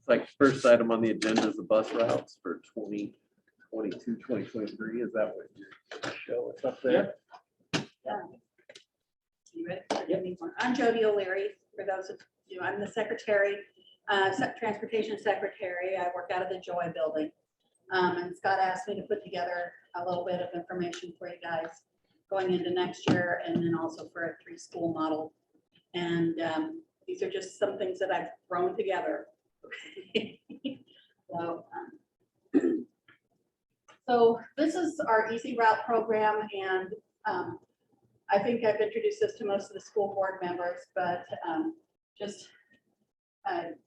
It's like first item on the agenda is the bus routes for 2022, 2023. Is that what your show is up there? Yeah. You ready? Yep. I'm Jody O'Leary. For those of you, I'm the secretary, transportation secretary. I work out of the Joy building. And Scott asked me to put together a little bit of information for you guys going into next year, and then also for a 3-school model. And these are just some things that I've thrown together. So this is our Easy Route program, and I think I've introduced this to most of the school board members, but just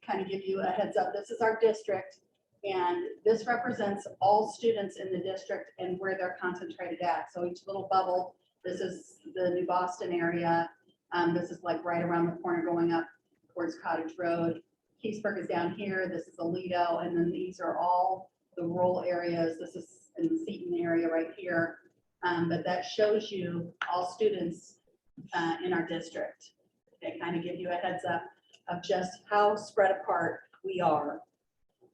kind of give you a heads up. This is our district, and this represents all students in the district and where they're concentrated at. So each little bubble, this is the New Boston area. This is like right around the corner going up towards Cottage Road. Keysburg is down here. This is Aledo, and then these are all the rural areas. This is in the Seton area right here. But that shows you all students in our district. They kind of give you a heads up of just how spread apart we are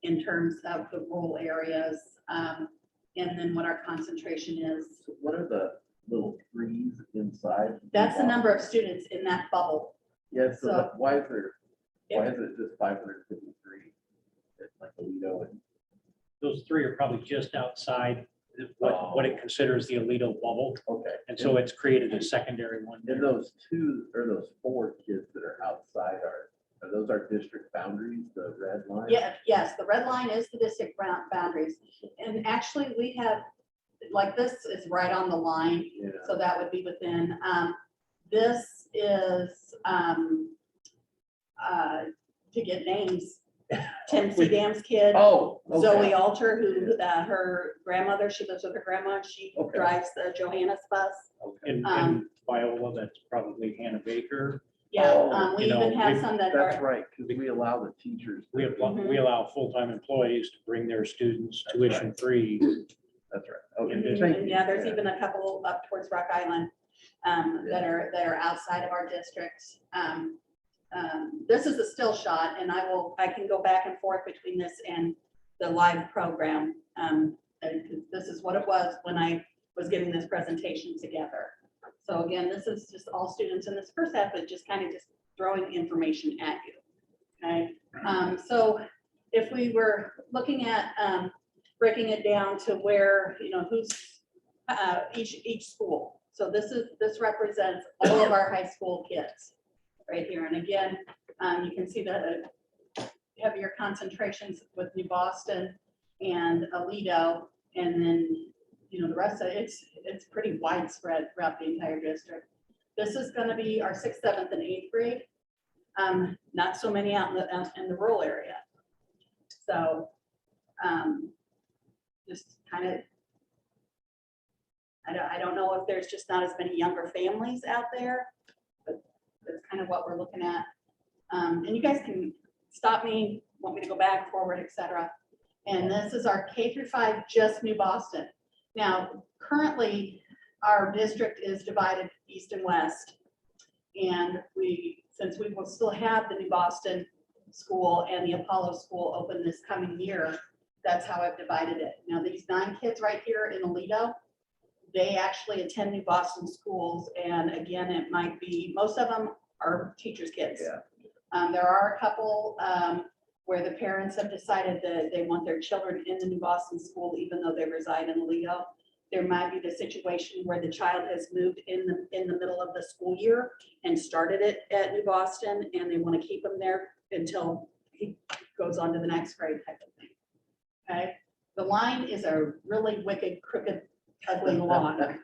in terms of the rural areas, and then what our concentration is. So what are the little threes inside? That's the number of students in that bubble. Yeah, so, So- why is it just 553? It's like Aledo and Those 3 are probably just outside what it considers the Aledo bubble. okay. And so it's created a secondary one. And those 2 or those 4 kids that are outside are those our district boundaries, the red line? Yeah, yes, the red line is the district boundaries. And actually we have, like this is right on the line. Yeah. So that would be within, this is, to get names, Tim Seedam's kid. Oh, okay. Zoe Alter, who, her grandmother, she lives with her grandma, she Okay. drives the Johannes bus. Okay. In Viola, that's probably Hannah Baker. Yeah, Oh, we you know, even have we- some that That's are, right, because we allow the teachers. We allow full-time employees to bring their students That's tuition right. free. That's right. Okay. And thank and you. yeah, there's even a couple up towards Rock Island that are outside of our district. This is a still shot, and I can go back and forth between this and the live program. And this is what it was when I was getting this presentation together. So again, this is just all students in this first half, but just kind of just throwing information at you. Okay. So if we were looking at breaking it down to where, who's each school. So this represents all of our high school kids right here. And again, you can see the heavier concentrations with New Boston and Aledo, and then the rest of it's pretty widespread throughout the entire district. This is going to be our 6th, 7th, and 8th grade. Not so many out in the rural area. So just kind of, I don't know if there's just not as many younger families out there, but that's kind of what we're looking at. And you guys can stop me, want me to go back, forward, etc. And this is our K-5, just New Boston. Now, currently, our district is divided east and west. And since we will still have the New Boston school and the Apollo school open this coming year, that's how I've divided it. Now, these 9 kids right here in Aledo, they actually attend New Boston schools. And again, it might be, most of them are teachers' kids. Yeah. There are a couple where the parents have decided that they want their children in the New Boston school, even though they reside in Aledo. There might be the situation where the child has moved in the middle of the school year and started it at New Boston, and they want to keep him there until he goes on to the next grade type of thing. Okay, the line is a really wicked, crooked, ugly line,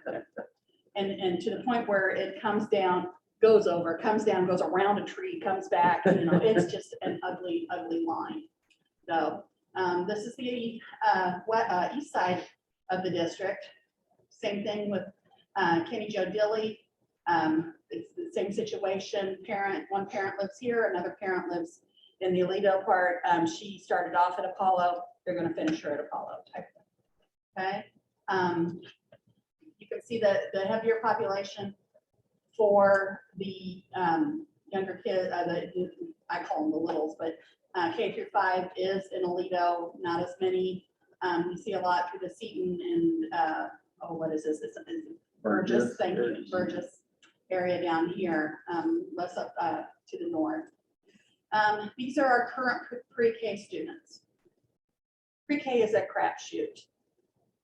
and to the point where it comes down, goes over, comes down, goes around a tree, comes back. It's just an ugly, ugly line. So this is the east side of the district. Same thing with Kenny Jo Dilly. It's the same situation. One parent lives here, another parent lives in the Aledo part. She started off at Apollo. They're going to finish her at Apollo type thing. Okay. You can see the heavier population for the younger kids, I call them the littles, but K through 5 is in Alito, not as many. You see a lot through the Seton and, what is this? It's Burgess, thank you, Burgess area down here, less up to the north. These are our current pre-K students. Pre-K is a crapshoot.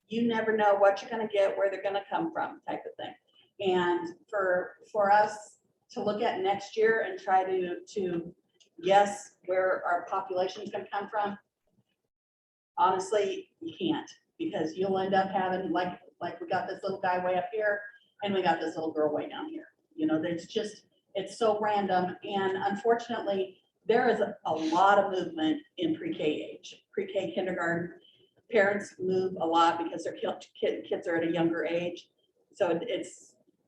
You never know what you're going to get, where they're going to come from, type of thing. And for us to look at next year and try to guess where our population is going to come from, honestly, you can't, because you'll end up having like we got this little guy way up here, and we got this little girl way down here. You know, it's so random, and unfortunately, there is a lot of movement in pre-K age, pre-K kindergarten. Parents move a lot because their kids are at a younger age. So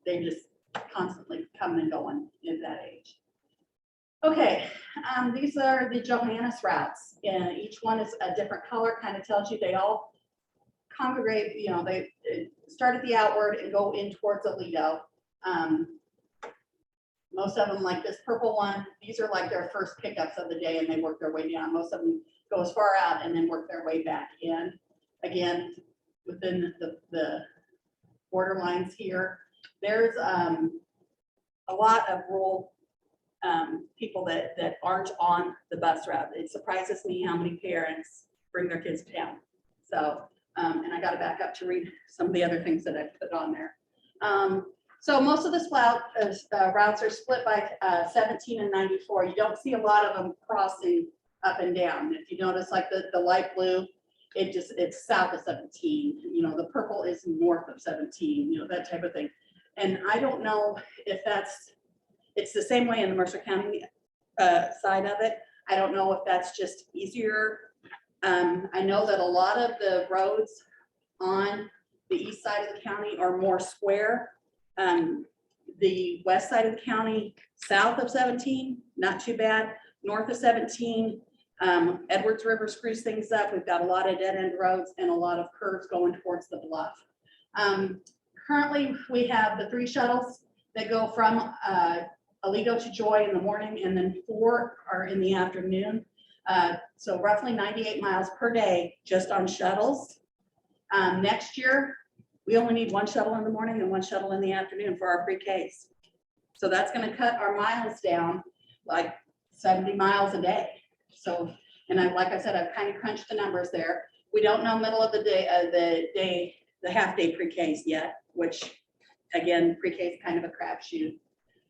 they just constantly come and going in that age. Okay, these are the Johannes routes, and each one is a different color, kind of tells you they all congregate, you know, they start at the outward and go in towards Alito. Most of them, like this purple one, these are like their first pickups of the day, and they work their way down. Most of them go as far out and then work their way back in. Again, within the border lines here, there's a lot of rural people that aren't on the bus route. It surprises me how many parents bring their kids to town. So, and I got to back up to read some of the other things that I put on there. So most of the routes are split by 17 and 94. You don't see a lot of them crossing up and down. If you notice, like the light blue, it's south of 17. You know, the purple is north of 17. You know, that type of thing. And I don't know if it's the same way in the Mercer County side of it. I don't know if that's just easier. I know that a lot of the roads on the east side of the county are more square. The west side of the county, south of 17, not too bad. North of 17, Edwards River screws things up. We've got a lot of dead end roads and a lot of curves going towards the bluff. Currently, we have the 3 shuttles that go from Alito to Joy in the morning, and then 4 are in the afternoon. So roughly 98 miles per day just on shuttles. Next year, we only need 1 shuttle in the morning and 1 shuttle in the afternoon for our pre-Ks. So that's going to cut our miles down like 70 miles a day. So, and like I said, I've kind of crunched the numbers there. We don't know middle of the day, the half day pre-Ks yet, which again, pre-K is kind of a crapshoot.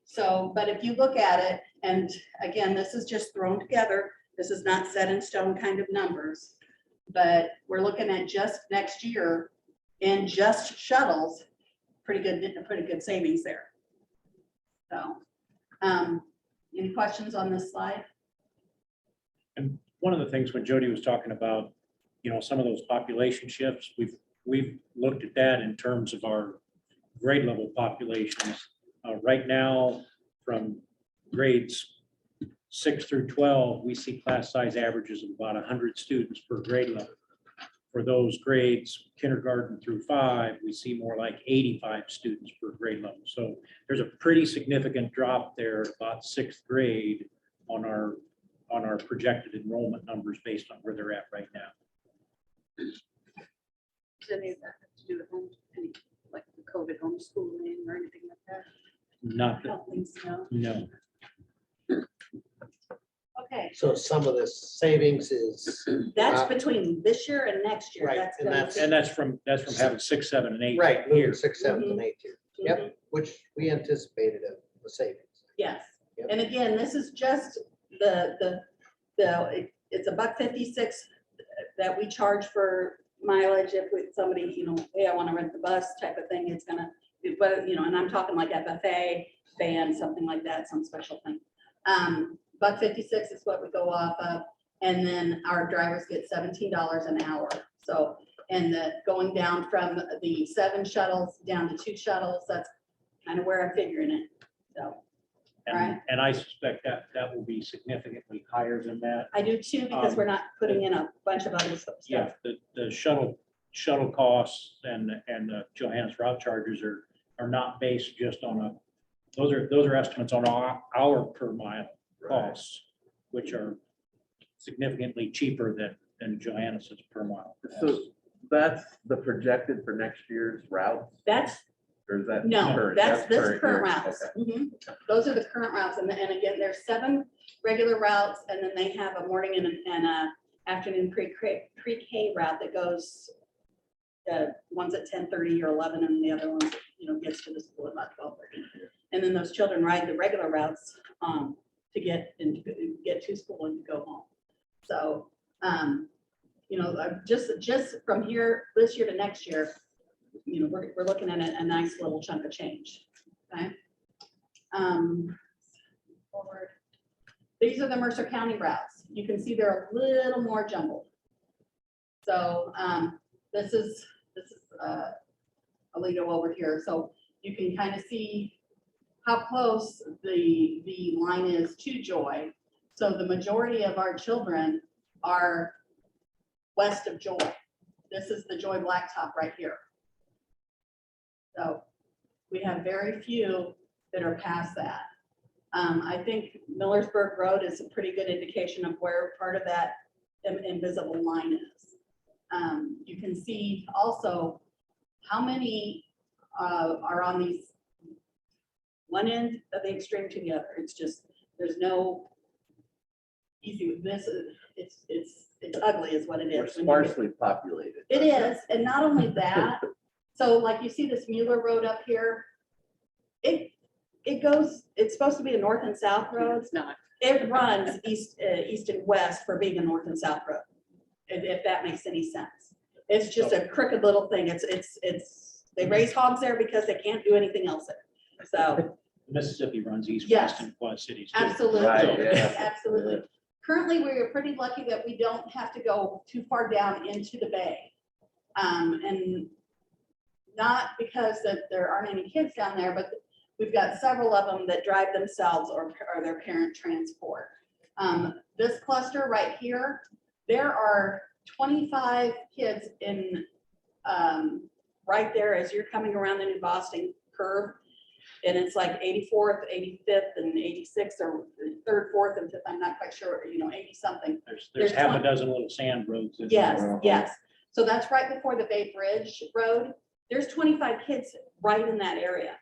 So, but if you look at it, and again, this is just thrown together. This is not set in stone kind of numbers, but we're looking at just next year in just shuttles, pretty good savings there. So, any questions on this slide? And one of the things when Jody was talking about, you know, some of those population shifts, we've looked at that in terms of our grade level populations. Right now, from grades 6 through 12, we see class size averages of about 100 students per grade level. For those grades, kindergarten through 5, we see more like 85 students per grade level. So there's a pretty significant drop there, about 6th grade, on our projected enrollment numbers based on where they're at right now. Does any of that have to do with like the COVID homeschooling or anything like that? Not I don't think so. no. Okay, So some of the savings is. that's between this year and next year. Right, That's and gonna that's- And that's from having 6, 7, and 8 Right, here. moving 6th, 7th, and 8th here. Yep, which we anticipated a savings. Yes, Yep. and again, this is just it's $1.56 that we charge for mileage. If somebody, you know, hey, I want to rent the bus type of thing, it's gonna, but you know, and I'm talking like FFA, van, something like that, some special thing. $1.56 is what we go off of, and then our drivers get $17 an hour. So, and going down from the 7 shuttles down to 2 shuttles, that's kind of where I'm figuring it. So. Right. And I suspect that will be significantly higher than that. I do too, because we're not putting in a bunch of other stuff. Yeah, the shuttle costs and the Johannes route charges are not based just on those are estimates on our per mile costs. which are significantly cheaper than Johannes's per mile. So that's the projected for next year's routes, That's, or is that? no, current? that's current current year? routes. Okay. Mhm. Those are the current routes. And again, there's 7 regular routes, and then they have a morning and a afternoon pre-K route that goes, one's at 10:30 or 11, and the other one, gets to the school at about 12:30. And then those children ride the regular routes to get to school and to go home. So, just from here, this year to next year, we're looking at a nice little chunk of change. Okay. Forward. These are the Mercer County routes. You can see they're a little more jumbled. So this is Alito over here. So you can kind of see how close the line is to Joy. So the majority of our children are west of Joy. This is the Joy Blacktop right here. So we have very few that are past that. I think Millersburg Road is a pretty good indication of where part of that invisible line is. You can see also how many are on these one end of the extreme to the other. It's just, there's no easy, it's ugly is what it We're is. sparsely populated. It is, and not only that, so like you see this Mueller Road up here, it's supposed to be a north and south road. It's not. It runs east and west for being a north and south road, if that makes any sense. It's just a crooked little thing. They raise hogs there because they can't do anything else there. So Mississippi runs east, Yes. west, and Quad Cities. too. absolutely, Right, yeah. absolutely. Currently, we're pretty lucky that we don't have to go too far down into the bay. And not because that there aren't any kids down there, but we've got several of them that drive themselves or their parent transport. This cluster right here, there are 25 kids in right there as you're coming around the New Boston curve. And it's like 84th, 85th, and 86th, or 3rd, 4th, and 5th. I'm not quite sure, 80 something. There's There's half 20 a dozen little sand roads. isn't Yes, there? yes. So that's right before the Bay Bridge Road. There's 25 kids right in that area.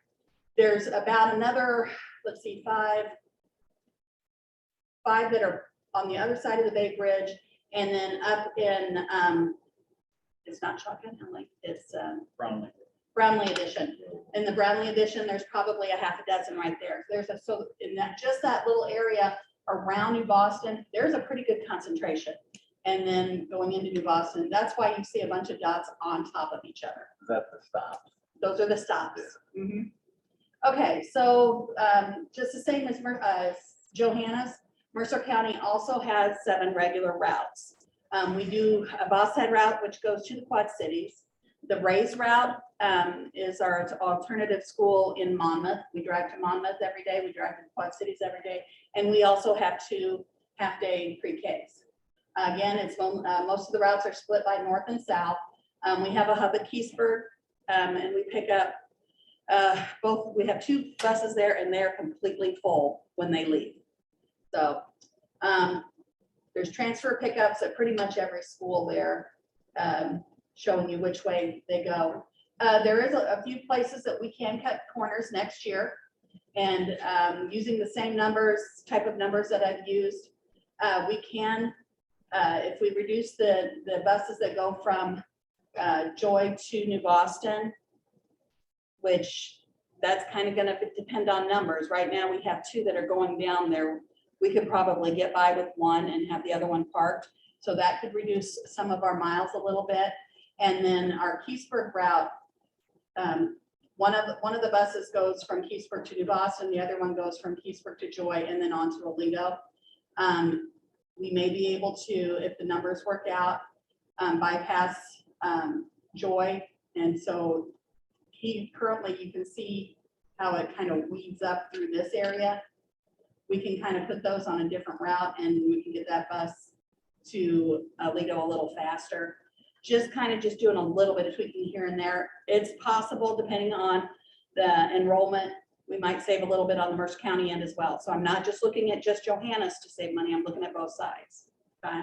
There's about another, let's see, five that are on the other side of the Bay Bridge, and then up in, it's not Shotgun Alley, it's Brownlee. Edition. In the Brownlee Edition, there's probably a half a dozen right there. So in that, just that little area around New Boston, there's a pretty good concentration. And then going into New Boston, that's why you see a bunch of dots on top of each other. Is that the stop? Those are the stops. Mhm. Okay, so just the same as Johannes, Mercer County also has 7 regular routes. We do a Boss Head route, which goes to the Quad Cities. The Rays route is our alternative school in Monmouth. We drive to Monmouth every day. We drive to the Quad Cities every day. And we also have 2 half-day pre-Ks. Again, it's most of the routes are split by north and south. We have a hub at Keysburg, and we pick up both. We have 2 buses there, and they're completely full when they leave. So there's transfer pickups at pretty much every school there, showing you which way they go. There is a few places that we can cut corners next year, and using the same type of numbers that I've used, we can. If we reduce the buses that go from Joy to New Boston, which that's kind of going to depend on numbers. Right now we have 2 that are going down there. We could probably get by with 1 and have the other one parked. So that could reduce some of our miles a little bit. And then our Keysburg route, one of the buses goes from Keysburg to New Boston. The other one goes from Keysburg to Joy and then on to Alito. We may be able to, if the numbers work out, bypass Joy. And so currently you can see how it kind of weeds up through this area. We can kind of put those on a different route and we can get that bus to Alito a little faster. Just doing a little bit of tweaking here and there. It's possible, depending on the enrollment we might save a little bit on the Mercer County end as well. So I'm not just looking at just Johannes to save money, I'm looking at both sides. Okay.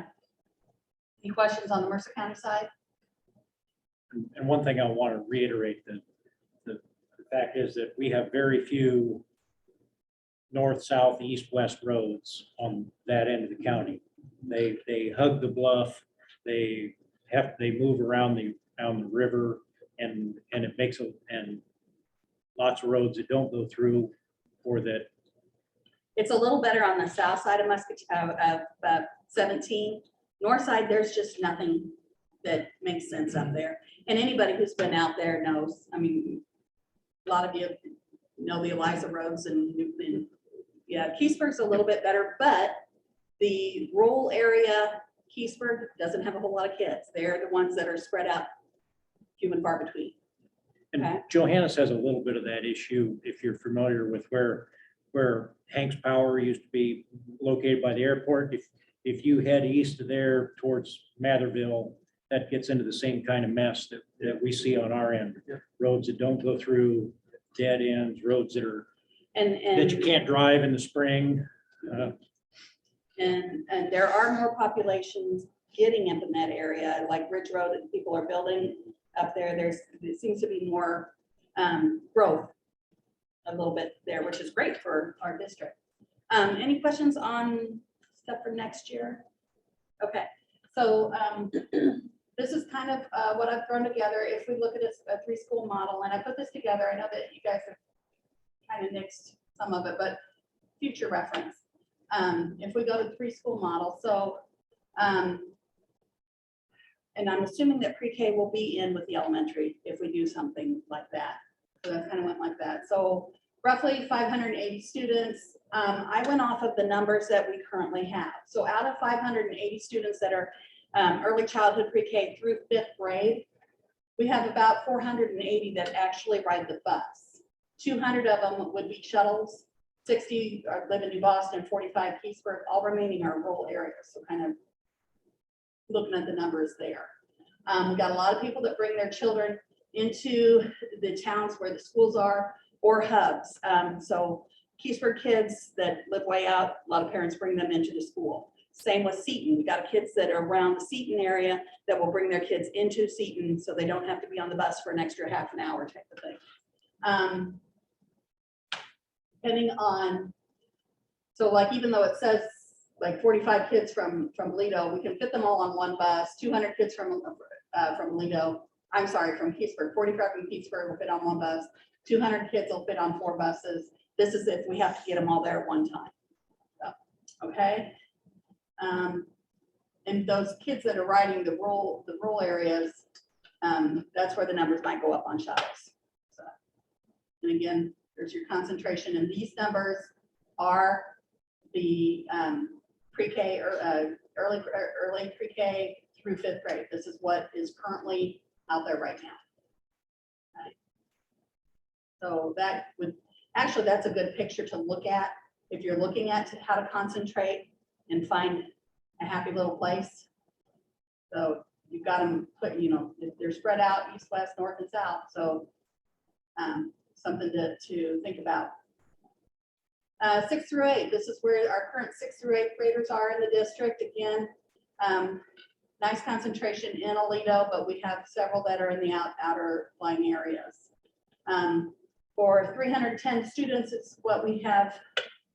Any questions on the Mercer County side? And one thing I want to reiterate, the fact is that we have very few north, south, east, west roads on that end of the county. They hug the bluff, they move around the river, and it makes and lots of roads that don't go through, or that. It's a little better on the south side of 17. North side, there's just nothing that makes sense up there. And anybody who's been out there knows, I mean, a lot of you know the Eliza roads and yeah, Keysburg's a little bit better, but the rural area, Keysburg doesn't have a whole lot of kids. They're the ones that are spread out few and far between. And Okay. Johannes has a little bit of that issue, if you're familiar with where Hanks Power used to be located by the airport. If you head east of there towards Matherville, that gets into the same kind of mess that we see on our end. Roads that don't go through, dead ends, roads that are, that you can't drive in the spring. And there are more populations getting up in that area, like Ridge Road that people are building up there. There seems to be more growth a little bit there, which is great for our district. Any questions on stuff for next year? Okay, so this is kind of what I've thrown together. If we look at a 3-school model, and I put this together, I know that you guys have kind of nixed some of it, but future reference. If we go to the 3-school model, so, and I'm assuming that pre-K will be in with the elementary if we do something like that. So that kind of went like that. So roughly 580 students. I went off of the numbers that we currently have. So out of 580 students that are early childhood pre-K through 5th grade, we have about 480 that actually ride the bus. 200 of them would be shuttles, 60 live in New Boston, 45 Keysburg, all remaining are rural areas. So kind of looking at the numbers there. We've got a lot of people that bring their children into the towns where the schools are or hubs. So Keysburg kids that live way out, a lot of parents bring them into the school. Same with Seton. We got kids that are around the Seton area that will bring their kids into Seton so they don't have to be on the bus for an extra half an hour type of thing. Depending on, so like even though it says like 45 kids from Lido, we can fit them all on one bus. 200 kids from Lido, I'm sorry, from Keysburg. 45 from Keysburg will fit on one bus. 200 kids will fit on 4 buses. This is if we have to get them all there at one time. So, okay. And those kids that are riding the rural areas, that's where the numbers might go up on shuttles. So, and again, there's your concentration, and these numbers are the pre-K or early pre-K through 5th grade. This is what is currently out there right now. Okay. So that would actually, that's a good picture to look at if you're looking at how to concentrate and find a happy little place. So you've got them put, you know, they're spread out east, west, north, and south. So something to think about. 6 through 8, this is where our current 6 through 8 graders are in the district. Again, nice concentration in Aledo, but we have several that are in the outer lying areas. For 310 students, it's what we have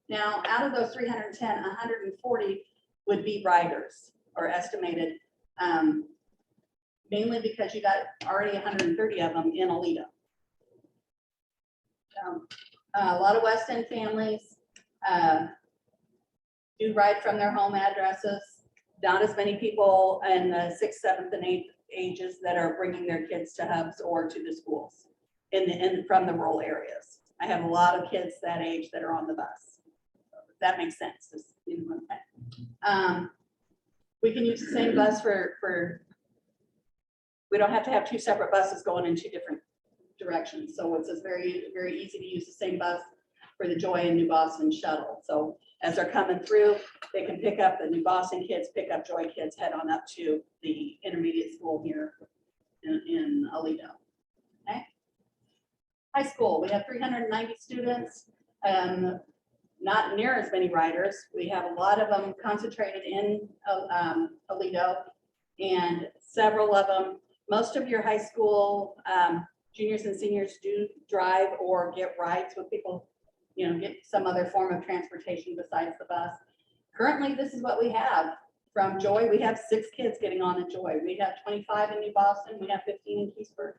now. Out of those 310, 140 would be riders or estimated, mainly because you got already 130 of them in Aledo. A lot of West End families do ride from their home addresses. Not as many people in the 6th, 7th, and 8th ages that are bringing their kids to hubs or to the schools from the rural areas. I have a lot of kids that age that are on the bus. So if that makes sense. We can use the same bus for we don't have to have 2 separate buses going in 2 different directions. So it's very, very easy to use the same bus for the Joy and New Boston shuttle. So as they're coming through, they can pick up the New Boston kids, pick up Joy kids, head on up to the intermediate school here in Aledo. Okay. High school, we have 390 students, not near as many riders. We have a lot of them concentrated in Aledo, and several of them, most of your high school juniors and seniors do drive or get rides with people, you know, get some other form of transportation besides the bus. Currently, this is what we have. From Joy, we have 6 kids getting on in Joy. We have 25 in New Boston. We have 15 in Keysburg.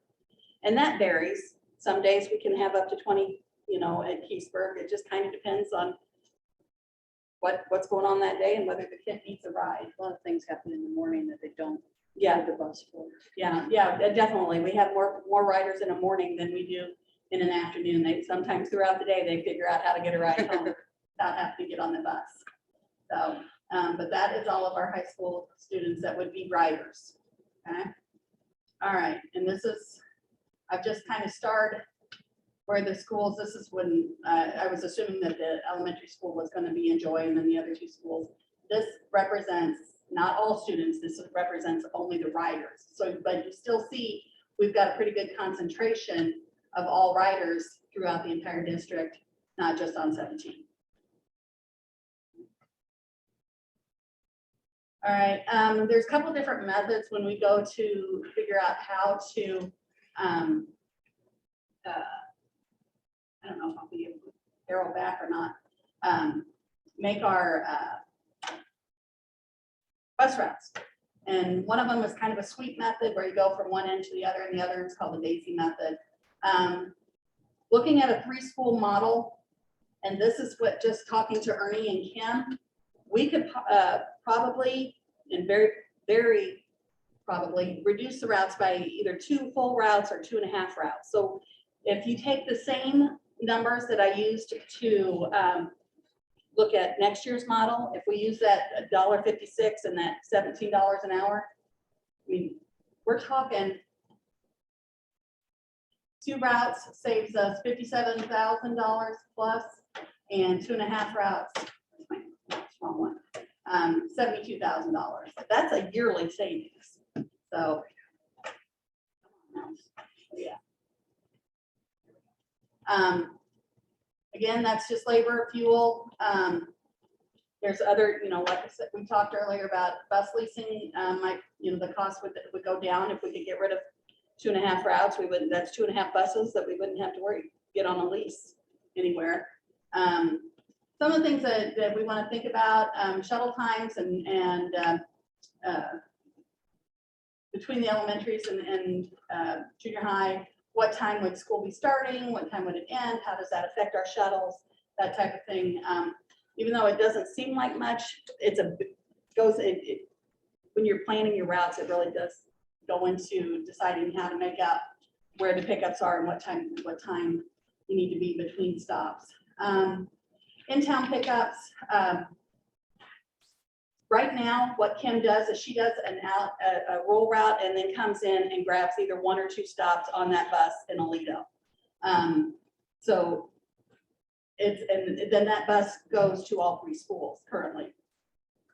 And that varies. Some days we can have up to 20, you know, at Keysburg. It just kind of depends on what's going on that day and whether the kid needs a ride. A lot of things happen in the morning that they don't Yeah, have the bus for. yeah, definitely. We have more riders in the morning than we do in an afternoon. They sometimes throughout the day, they figure out how to get a ride home without having to get on the bus. So, but that is all of our high school students that would be riders. Okay. All right. And this is, I've just kind of starred where the schools, this is when I was assuming that the elementary school was going to be in Joy and then the other 2 schools. This represents not all students, this represents only the riders. So, but you still see, we've got a pretty good concentration of all riders throughout the entire district, not just on 17. All right, there's a couple different methods when we go to figure out how to, I don't know if I'll be able to arrow back or not, make our bus routes. And one of them is kind of a sweep method where you go from one end to the other, and the other is called the Daisy method. Looking at a 3-school model, and this is what, just talking to Ernie and Kim, we could probably, and very, very probably, reduce the routes by either 2 full routes or 2.5 routes. So if you take the same numbers that I used to look at next year's model, if we use that $1.56 and that $17 an hour, I mean, we're talking 2 routes saves us $57,000 plus, and 2.5 routes, wrong one, $72,000. That's a yearly savings. So, yeah. Again, that's just labor, fuel. There's other, you know, like I said, we talked earlier about bus leasing. You know, the cost would go down if we could get rid of 2.5 routes. We wouldn't. That's 2.5 buses that we wouldn't have to get on a lease anywhere. Some of the things that we want to think about, shuttle times and between the elementaries and junior high. What time would school be starting? What time would it end? How does that affect our shuttles? That type of thing. Even though it doesn't seem like much, when you're planning your routes, it really does go into deciding how to make out where the pickups are and what time you need to be between stops. In-town pickups. Right now, what Kim does is she does a roll route and then comes in and grabs either 1 or 2 stops on that bus in Aledo. So and then that bus goes to all 3 schools currently.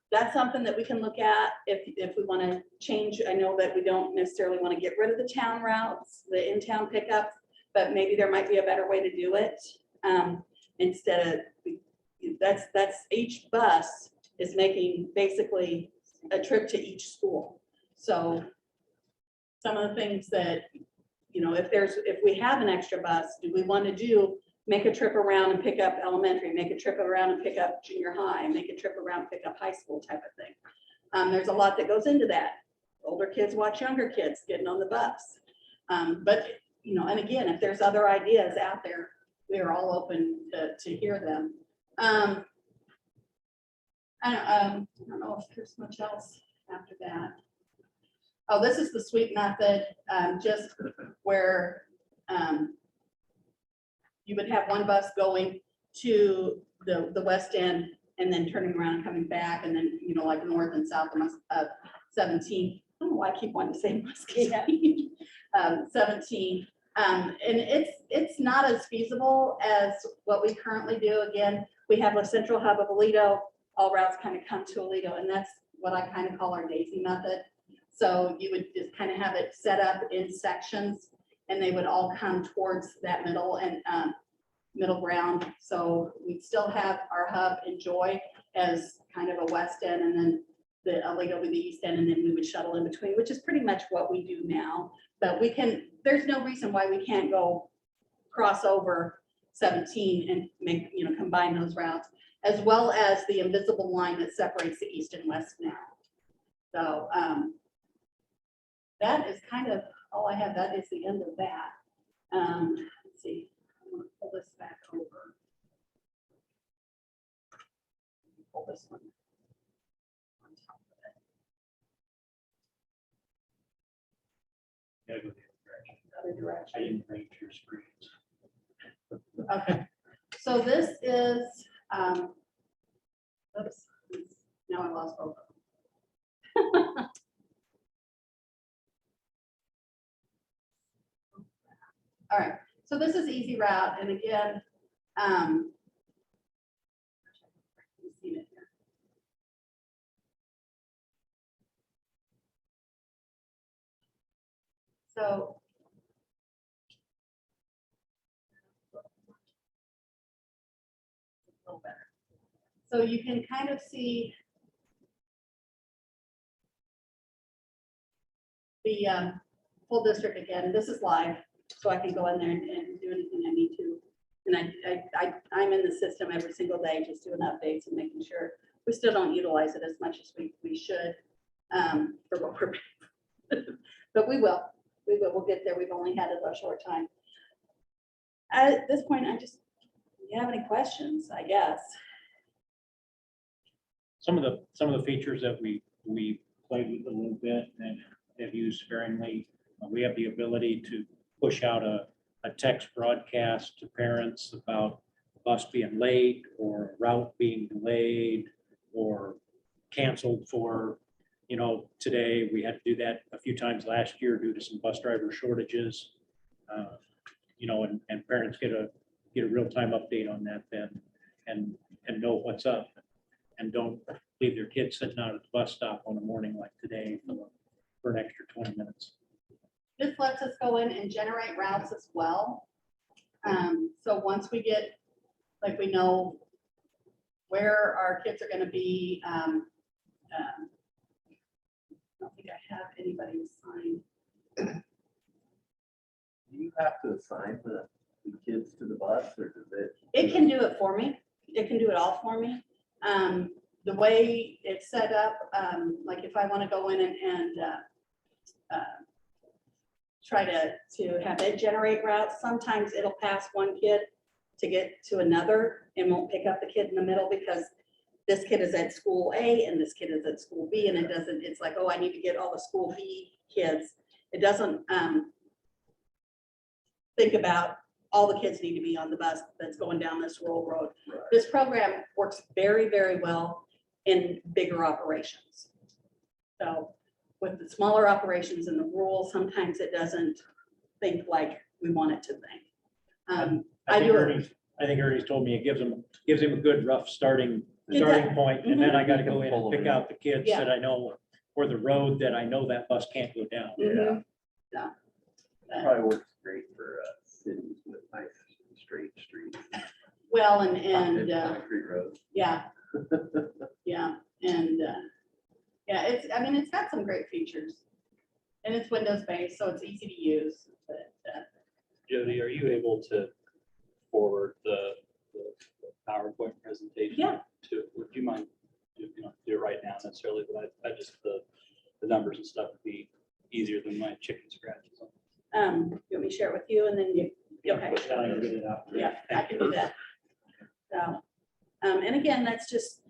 That's something that we can look at if we want to change. I know that we don't necessarily want to get rid of the town routes, the in-town pickups, but maybe there might be a better way to do it. Instead of that's each bus is making basically a trip to each school. So some of the things that, you know, if we have an extra bus, do we want to make a trip around and pick up elementary, make a trip around and pick up junior high, make a trip around and pick up high school type of thing. There's a lot that goes into that. Older kids watch younger kids getting on the bus. But, you know, and again, if there's other ideas out there, we are all open to hear them. I don't know if there's much else after that. Oh, this is the sweep method, just where you would have one bus going to the west end and then turning around and coming back, and then, you know, like north and south of 17. I don't know why I keep wanting to say Muscatine. 17. And it's not as feasible as what we currently do. Again, we have a central hub of Aledo. All routes kind of come to Aledo, and that's what I kind of call our Daisy method. So you would just kind of have it set up in sections, and they would all come towards that middle and middle ground. So we'd still have our hub Enjoy as kind of a west end, and then the Alego would be the east end, and then we would shuttle in between, which is pretty much what we do now. But we can, there's no reason why we can't go cross over 17 and make, combine those routes, as well as the invisible line that separates the east and west now. So that is kind of all I have. That is the end of that. Let's see, I'm gonna pull this back over. Pull this one on top of it. Gotta go the Other direction. I didn't bring your screens. Okay, so this is, oops, now I lost both of them. All right, so this is Easy Route, and again, you've seen it here. So a little better. So you can kind of see the full district again. This is live, so I can go in there and do anything I need to. And I'm in the system every single day, just doing updates and making sure we still don't utilize it as much as we should for what we're, but we will. We'll get there. We've only had it a short time. At this point, if you have any questions, I guess. Some of the features that we played with a little bit and have used sparingly, we have the ability to push out a text broadcast to parents about a bus being late or a route being delayed or canceled for, today. We had to do that a few times last year due to some bus driver shortages. And parents get a real-time update on that then and know what's up and don't leave their kids sitting out at the bus stop on a morning like today for an extra 20 minutes. This lets us go in and generate routes as well. So once we get, like, we know where our kids are going to be. I don't think I have anybody assigned. Do you have to assign the kids to the bus, or does it? It can do it for me. It can do it all for me. The way it's set up, like if I want to go in and try to have it generate routes, sometimes it'll pass one kid to get to another and won't pick up the kid in the middle because this kid is at school A and this kid is at school B, and it's like, oh, I need to get all the school B kids. It doesn't think about all the kids need to be on the bus that's going down this rural road. Right. This program works very, very well in bigger operations. So with the smaller operations in the rural, sometimes it doesn't think like we want it to think. I think Ernie's told me it gives him a good rough starting point, and then I got to go in and pick out the kids that I know, or the road that I know that bus can't go down. Mhm. Yeah. Probably works great for cities with nice straight streets. Well, and Concrete roads. yeah, yeah, and it's got some great features, and it's Windows based, so it's easy to use. But Jody, are you able to forward the PowerPoint presentation? Yeah. Would you mind, do it right now necessarily, but I just, the numbers and stuff would be easier than my chicken scratches. you want me to share it with you, and then you, okay. Then I can get it out. Yeah, I can do that. So, and again, that's just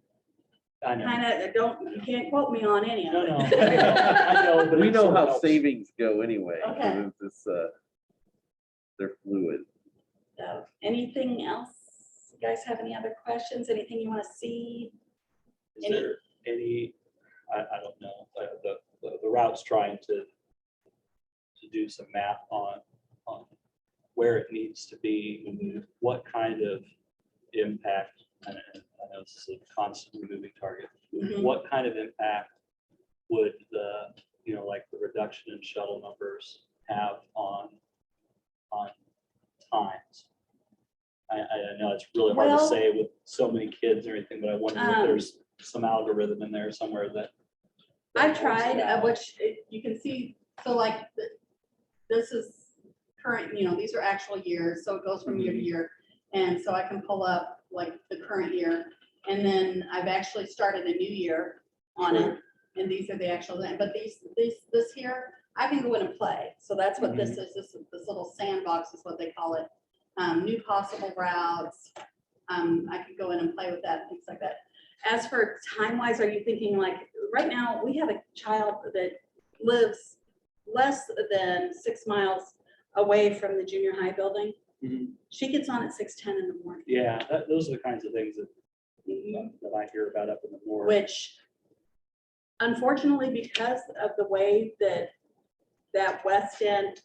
I know. kind of, you can't quote me on any of No, it. no. I know, but We it know sort of how helps. savings go anyway. Okay. It's just, they're fluid. So, anything else? You guys have any other questions? Anything you want to see? Is there any, I don't know, the route's trying to do some math on where it needs to be, what kind of impact, and I know this is a constantly moving target, Mhm. what kind of impact would like the reduction in shuttle numbers have on on times? I know it's really hard to Well, say with so many kids and everything, but I wonder if Um, there's some algorithm in there somewhere that. I've works it tried, out. which you can see, so like, this is current, these are actual years, so it goes from year to year. And so I can pull up like the current year, and then I've actually started a new year on it. And these are the actual, but this here, I can go in and play. So that's what this is, this little sandbox is what they call it. New possible routes. I could go in and play with that and things like that. As for time-wise, are you thinking like, right now, we have a child that lives less than 6 miles away from the junior high building. Mhm. She gets on at 6:10 in the morning, Yeah, those are the kinds of things that I hear about up in the north. which unfortunately, because of the way that west end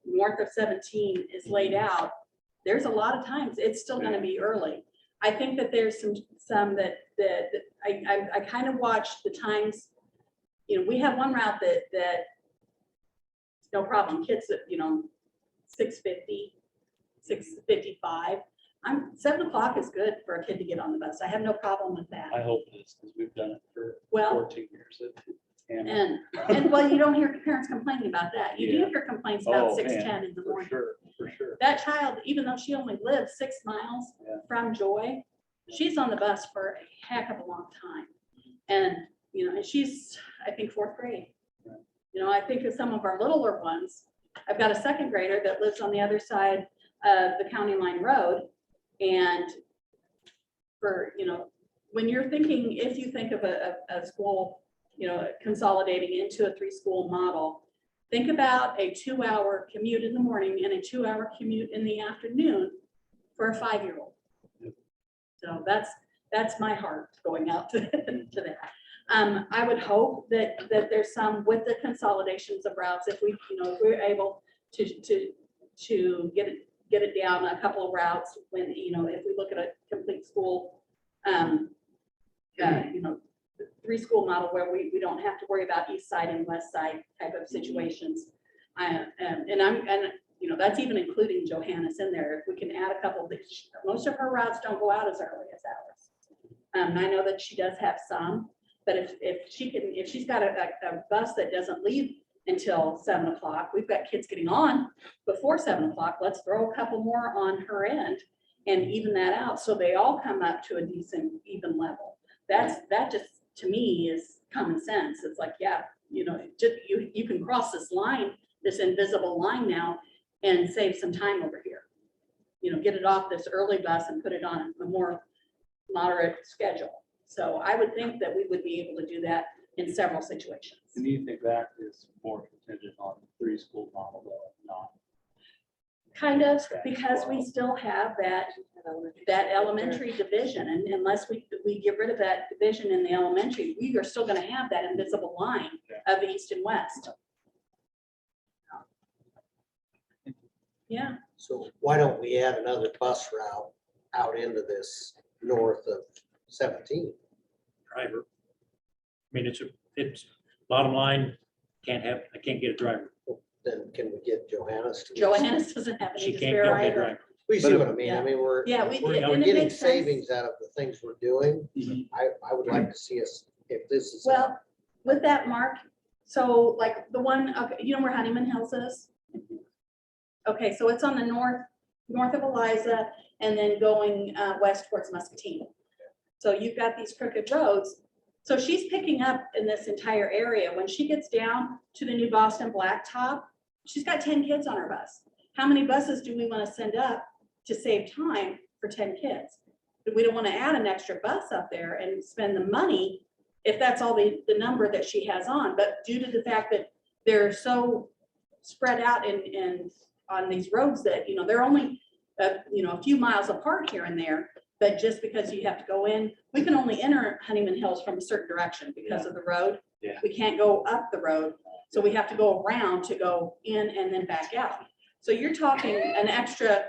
north of 17 is laid out, there's a lot of times it's still gonna be early. I think that there's some that I kind of watched the times. We have one route that no problem, kids that, 6:50, 6:55. 7 o'clock is good for a kid to get on the bus. I have no problem with that. I hope it is, because we've done it for Well, 14 years. And and well, you don't hear parents complaining about that. You do Yeah. hear complaints about Oh, man, 6:10 in the for morning. sure, for sure. That child, even though she only lives 6 miles Yeah. from Joy, she's on the bus for a heck of a long time. And, and she's, I think, 4th grade. Yeah. I think of some of our littler ones. I've got a 2nd grader that lives on the other side of the county line road. And for, when you're thinking, if you think of a school, consolidating into a 3-school model, think about a 2-hour commute in the morning and a 2-hour commute in the afternoon for a 5-year-old. So that's my heart going out to that. I would hope that there's some with the consolidations of routes, if if we're able to get it down a couple of routes when, if we look at a complete school, 3-school model where we don't have to worry about east side and west side type of situations. That's even including Johannes in there. If we can add a couple, most of her routes don't go out as early as ours. I know that she does have some, but if she's got a bus that doesn't leave until 7 o'clock, we've got kids getting on before 7 o'clock. Let's throw a couple more on her end and even that out, so they all come up to a decent, even level. That just, to me, is common sense. It's like, yeah, you can cross this line, this invisible line now, and save some time over here. Get it off this early bus and put it on a more moderate schedule. So I would think that we would be able to do that in several situations. do you think that is more contingent on the 3-school model, though, not? Kind of, because we still have that elementary division, and unless we get rid of that division in the elementary, we are still gonna have that invisible line of east and west. Yeah, So why don't we add another bus route out into this north of 17? Driver. I mean, it's bottom line, I can't get a driver. Then can we get Johannes to? Johannes doesn't have any She to can't spare get a either. driver. We see what I mean. I mean, we're Yeah, we're and it getting makes sense. savings out of the things we're doing. I would like to see us, if this is. Well, with that, Mark, so like the one, okay, where Honeyman Hills is? Okay, so it's on the north of Eliza and then going west towards Muscatine. So you've got these crooked roads. So she's picking up in this entire area. When she gets down to the New Boston Blacktop, she's got 10 kids on her bus. How many buses do we want to send up to save time for 10 kids? We don't want to add an extra bus up there and spend the money if that's all the number that she has on. But due to the fact that they're so spread out on these roads that, they're only, a few miles apart here and there, but just because you have to go in, we can only enter Honeyman Hills from a certain direction because of the road. Yeah. We can't go up the road. So we have to go around to go in and then back out. So you're talking an extra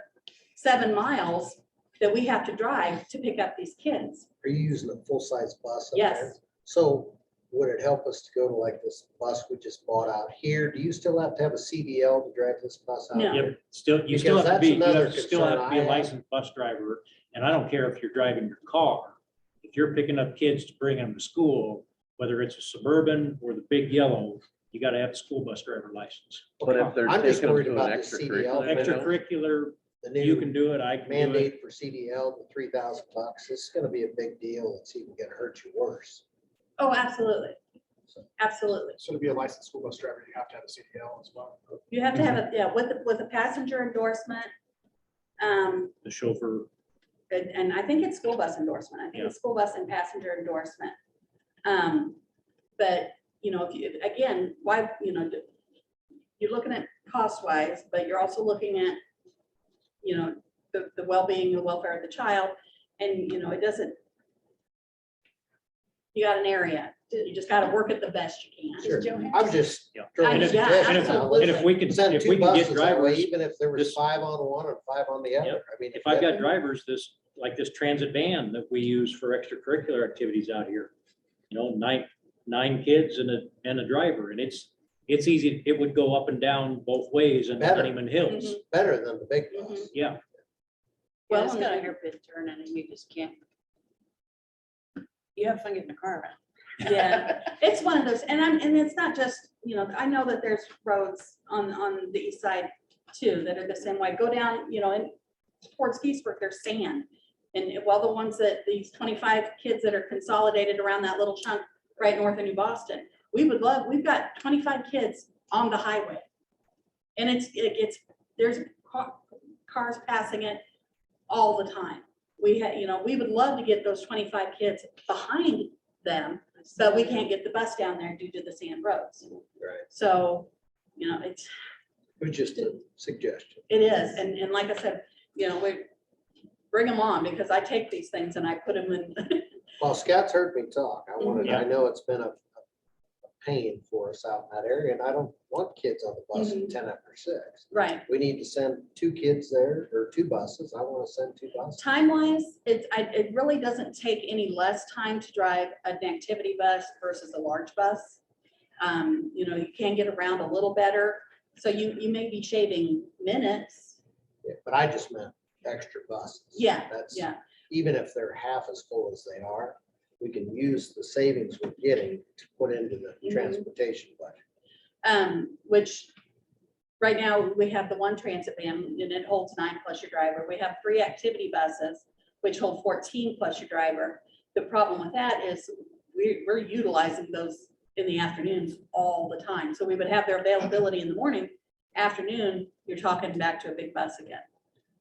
7 miles that we have to drive to pick up these kids. Are you using a full-size bus? Up Yes. there? So would it help us to go to like this bus we just bought out here? Do you still have to have a CDL to drive this bus out? No. here? Yep, still, you still Because have to be, that's another still have to be a concern I have. licensed bus driver, and I don't care if you're driving your car. If you're picking up kids to bring them to school, whether it's a Suburban or the big yellow, you gotta have a school bus driver license. But if they're I'm just taking them worried to an about the CDL. extracurricular. Extracurricular, The you new can do it, I can do it. mandate for CDL, the $3,000, this is gonna be a big deal. It's even gonna hurt you worse. Oh, absolutely. Absolutely. So to be a licensed school bus driver, you have to have a CDL as well. You have to have a, yeah, with a passenger endorsement. The chauffeur, And I think it's school bus endorsement. I think it's school bus and passenger endorsement. But, you know, if you, again, why, you know, you're looking at cost wise, but you're also looking at, you know, the well-being, the welfare of the child. And, you know, it doesn't, you got an area, you just got to work it the best you can. Sure. Joe have I'm just yeah. throwing And a if, Yeah, suggestion and if, out. and if we can, Send if two we can get buses that way, drivers, even if there was this- 5 on one and 5 on the other. Yep. I mean. if I've got drivers, like this transit van that we use for extracurricular activities out here, you know, nine kids and a driver, and it's easy, it would go up and down both ways in the Better. Honeyman Hills. Better than the big bus. Mhm. Yeah, Well, Well, it's and got a then- hairpin turn in it, you just can't. You have fun getting the car around. Yeah, it's one of those, and it's not just, you know, I know that there's roads on the east side too, that are the same way. Go down, you know, and towards Geesburg, there's sand. And well, the ones that, these 25 kids that are consolidated around that little chunk right north of New Boston, we've got 25 kids on the highway. And there's cars passing it all the time. We had, you know, we would love to get those 25 kids behind them, but we can't get the bus down there due to the sand roads. Right. So, you know, It was just a suggestion. it is, and like I said, you know, we bring them on, because I take these things and I put them in. Well, Scott's heard me talk. Yeah. I know it's been a pain for us out in that area, and I don't want kids on the bus at 10 after 6. Right, We need to send 2 kids there, or 2 buses. I want to send 2 buses. time wise, it really doesn't take any less time to drive an activity bus versus a large bus. You know, you can get around a little better, so you may be shaving minutes. Yeah, but I just meant extra buses. Yeah, That's, yeah. even if they're half as full as they are, we can use the savings we're getting to put into the Mhm. transportation budget. Which right now we have the one transit van and it holds 9 plus your driver. We have 3 activity buses, which hold 14 plus your driver. The problem with that is we're utilizing those in the afternoons all the time. So we would have their availability in the morning, afternoon, you're talking back to a big bus again.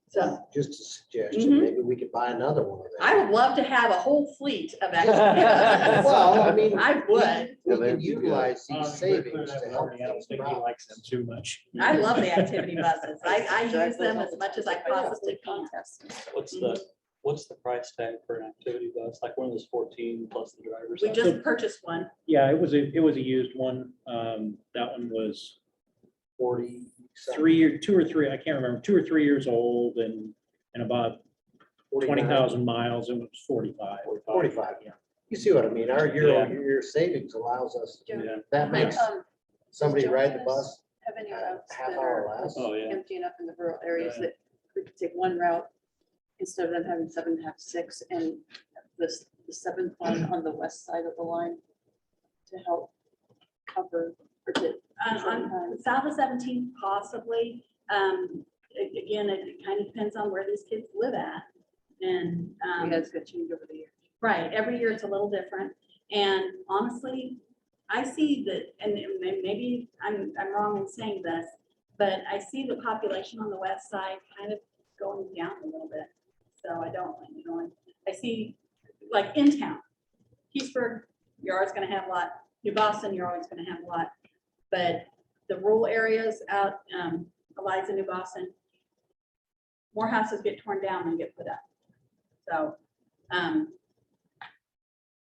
So Just a suggestion, Mhm. maybe we could buy another one of them. I would love to have a whole fleet of activity buses. Well, I mean. I would. We Yeah, that'd can be good. utilize Um, these savings to help. I don't these think he routes. likes them too much. I love the activity buses. I use them as much as I possibly can. What's the price tag for an activity bus? Like one of those 14 plus the driver's. We side? just purchased one. Yeah, it was a used one. That one was 40. 2 or 3, I can't remember, 2 or 3 years old and about 20,000 miles, and it was 45. 45. Yeah. You see what I mean? Our Yeah. year-over-year savings allows us, Yeah. that makes somebody Joe ride the Dennis bus Have any a routes half that hour are less. Oh, yeah. empty enough in the rural areas Yeah. that we could take one route instead of them having 7 to have 6, and the 7th one on the west side of the line to help cover or to. On south of 17, possibly. Again, it kind of depends on where these kids live at. And, You guys got changed over the years. right, every year it's a little different. And honestly, I see that, and maybe I'm wrong in saying this, but I see the population on the west side kind of going down a little bit. So I don't, you know, I see, like in town, Keysburg, you're always gonna have a lot. New Boston, you're always gonna have a lot. But the rural areas out, Eliza, New Boston, more houses get torn down than get put up. So,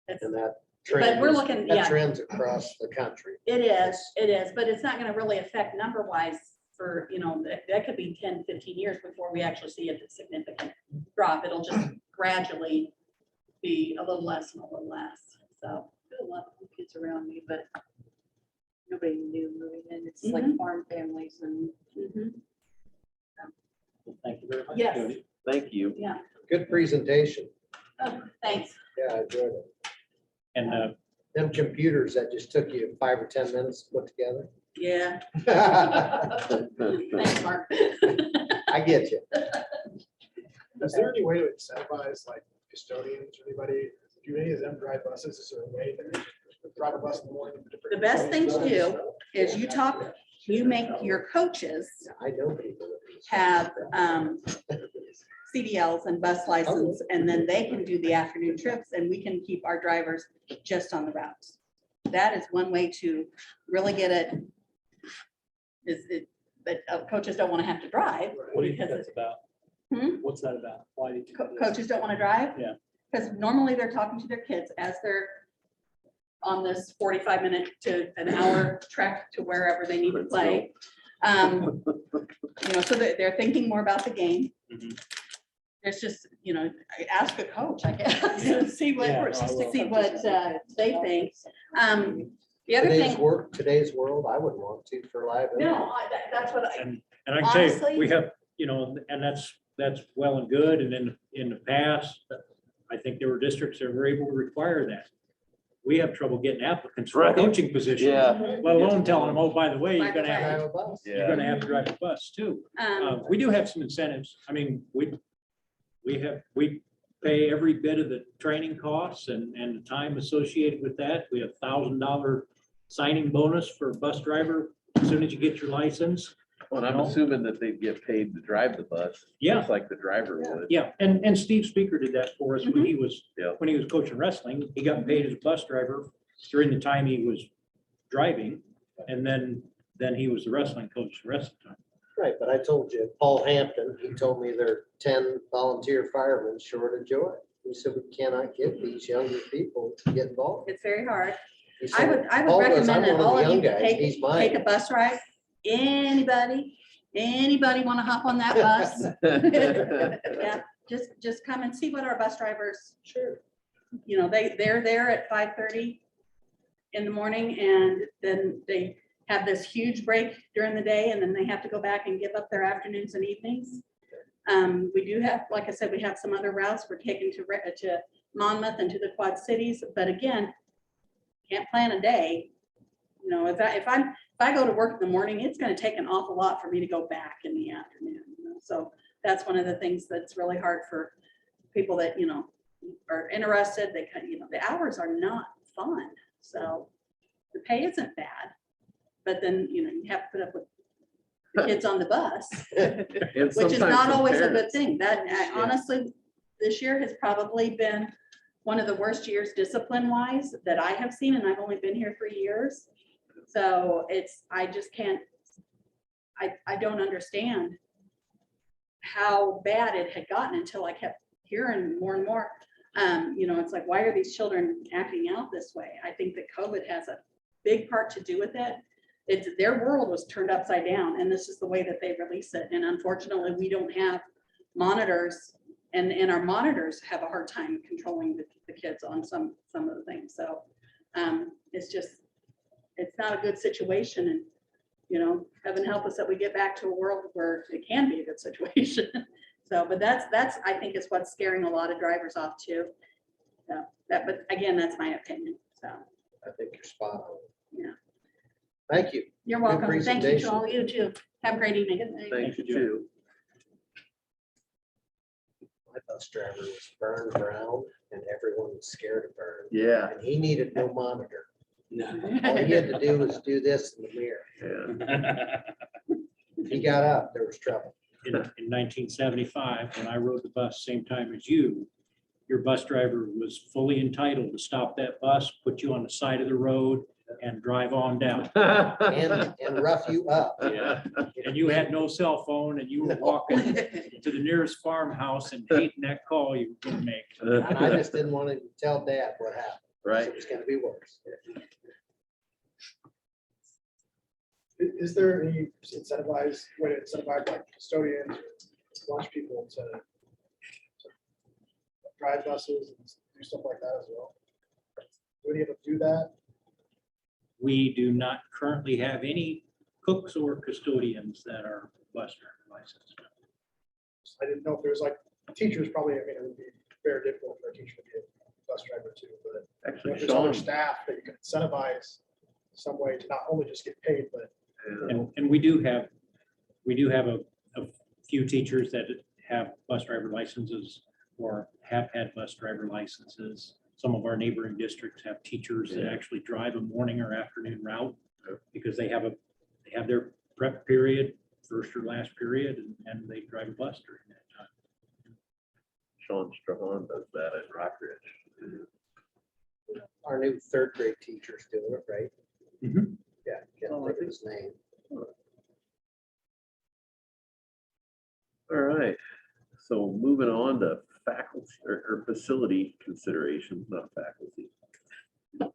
it's, And that but trend, we're looking, that yeah, trends across the country. it is, but it's not gonna really affect number wise for, you know, that could be 10, 15 years before we actually see a significant drop. It'll just gradually be a little less and a little less, so. A lot of kids kids around me, but nobody new moving in. It's like farm families and Mhm. Well, thank you very much, Yes. Jody. Thank you. Yeah, Good presentation. oh, thanks. Yeah, I enjoyed it. And Them computers that just took you 5 or 10 minutes to put together. Yeah. I Thanks, Mark. get you. Is there any way to incentivize like custodians or anybody? Do any of them drive buses? Is there a way to drive a bus in the morning? The best thing to do is you make your coaches I know people. have CDLs and bus license, and then they can do the afternoon trips, and we can keep our drivers just on the routes. That is one way to really get it. But coaches don't want to have to drive. What do you think because that's about? Hmm? What's that about? Why do you think? it is? Coaches don't want to drive? Yeah. Because normally they're talking to their kids as they're on this 45-minute to an hour trek to wherever they need to play. So they're thinking more about the game. Mhm. There's just, ask a coach, I guess, see what, Yeah, no, I will. see what they think. The other thing, Today's world, I wouldn't want to for liability. no, that's what I, and I can tell you, Honestly- we have, and that's well and good. And in the past, I think there were districts that were able to require that. We have trouble getting applicants for a Right. coaching position. Yeah. Let alone telling them, oh, by the way, By you're the gonna have, Drive a bus. you're gonna have to drive a bus too. We do have some incentives. I mean, we pay every bit of the training costs and the time associated with that. We have $1,000 signing bonus for a bus driver as soon as you get your license. Well, and I'm assuming that they'd get paid to drive the bus. Yeah. Just like the driver would. Yeah, and Steve Speaker did that for us when he was, Yeah. when he was coaching wrestling. He got paid as a bus driver during the time he was driving. And then he was the wrestling coach the rest of the time. Right, but I told you, Paul Hampton, he told me there are 10 volunteer firemen short of joy. He said, we cannot get these younger people to get involved. it's very hard. He I said, would "Paul goes, recommend I'm that one of all the of you young guys, he's take mine." a bus ride. Anybody want to hop on that bus? Yeah, just come and see what our bus drivers. Sure. They're there at 5:30 in the morning, and then they have this huge break during the day, and then they have to go back and give up their afternoons and evenings. We do have, like I said, we have some other routes we're taking to Monmouth and to the Quad Cities, but again, can't plan a day. If I go to work in the morning, it's going to take an awful lot for me to go back in the afternoon. So that's one of the things that's really hard for people that, are interested. They kind of, the hours are not fun. So the pay isn't bad, but then, you have to put up with the kids on the bus, which is not always a good thing. Honestly, this year has probably been one of the worst years discipline-wise that I have seen, and I've only been here 3 years. So I just can't, I don't understand how bad it had gotten until I kept hearing more and more. It's like, why are these children acting out this way? I think that COVID has a big part to do with it. Their world was turned upside down, and this is the way that they release it. And unfortunately, we don't have monitors, and our monitors have a hard time controlling the kids on some of the things. So it's not a good situation, and heaven help us that we get back to a world where it can be a good situation. So, but that's I think is what's scaring a lot of drivers off too. So but again, that's my opinion. So I think you're spot on. Yeah. Thank you. you're Good welcome. Thank you to presentation. all you too. Have a great evening. Thank you too. My bus driver was burned brown and everyone was scared of burn. Yeah. And he needed no monitor. No. All he had to do was do this in the mirror. Yeah. If he got up, there was trouble. In 1975, when I rode the bus, same time as you, your bus driver was fully entitled to stop that bus, put you on the side of the road and drive on down. And rough you up. Yeah. And you had no cell phone and you were walking to the nearest farmhouse and hating that call you were gonna make. And I just didn't want to tell Dad what happened. Right. It was gonna be worse. Is there any incentivized way to incentivize like custodians, or launch people to drive buses and do stuff like that as well? Do any of them do that? we do not currently have any cooks or custodians that are bus driver licensed. I didn't know if there was like teachers probably, I mean, it would be very difficult for a teacher to be a bus driver too, but Actually, if there's other Sean, staff that you can incentivize some way to not only just get paid, but And we do have a few teachers that have bus driver licenses or have had bus driver licenses. Some of our neighboring districts have teachers that actually drive a morning or afternoon route because they have their prep period, first or last period, and they drive a bus during that time. Sean Strahan does that at Rockridge. Our new third grade teachers do it, right? Mhm. Yeah, can't think of his name. All right, so moving on to faculty or facility considerations, not faculty. Well,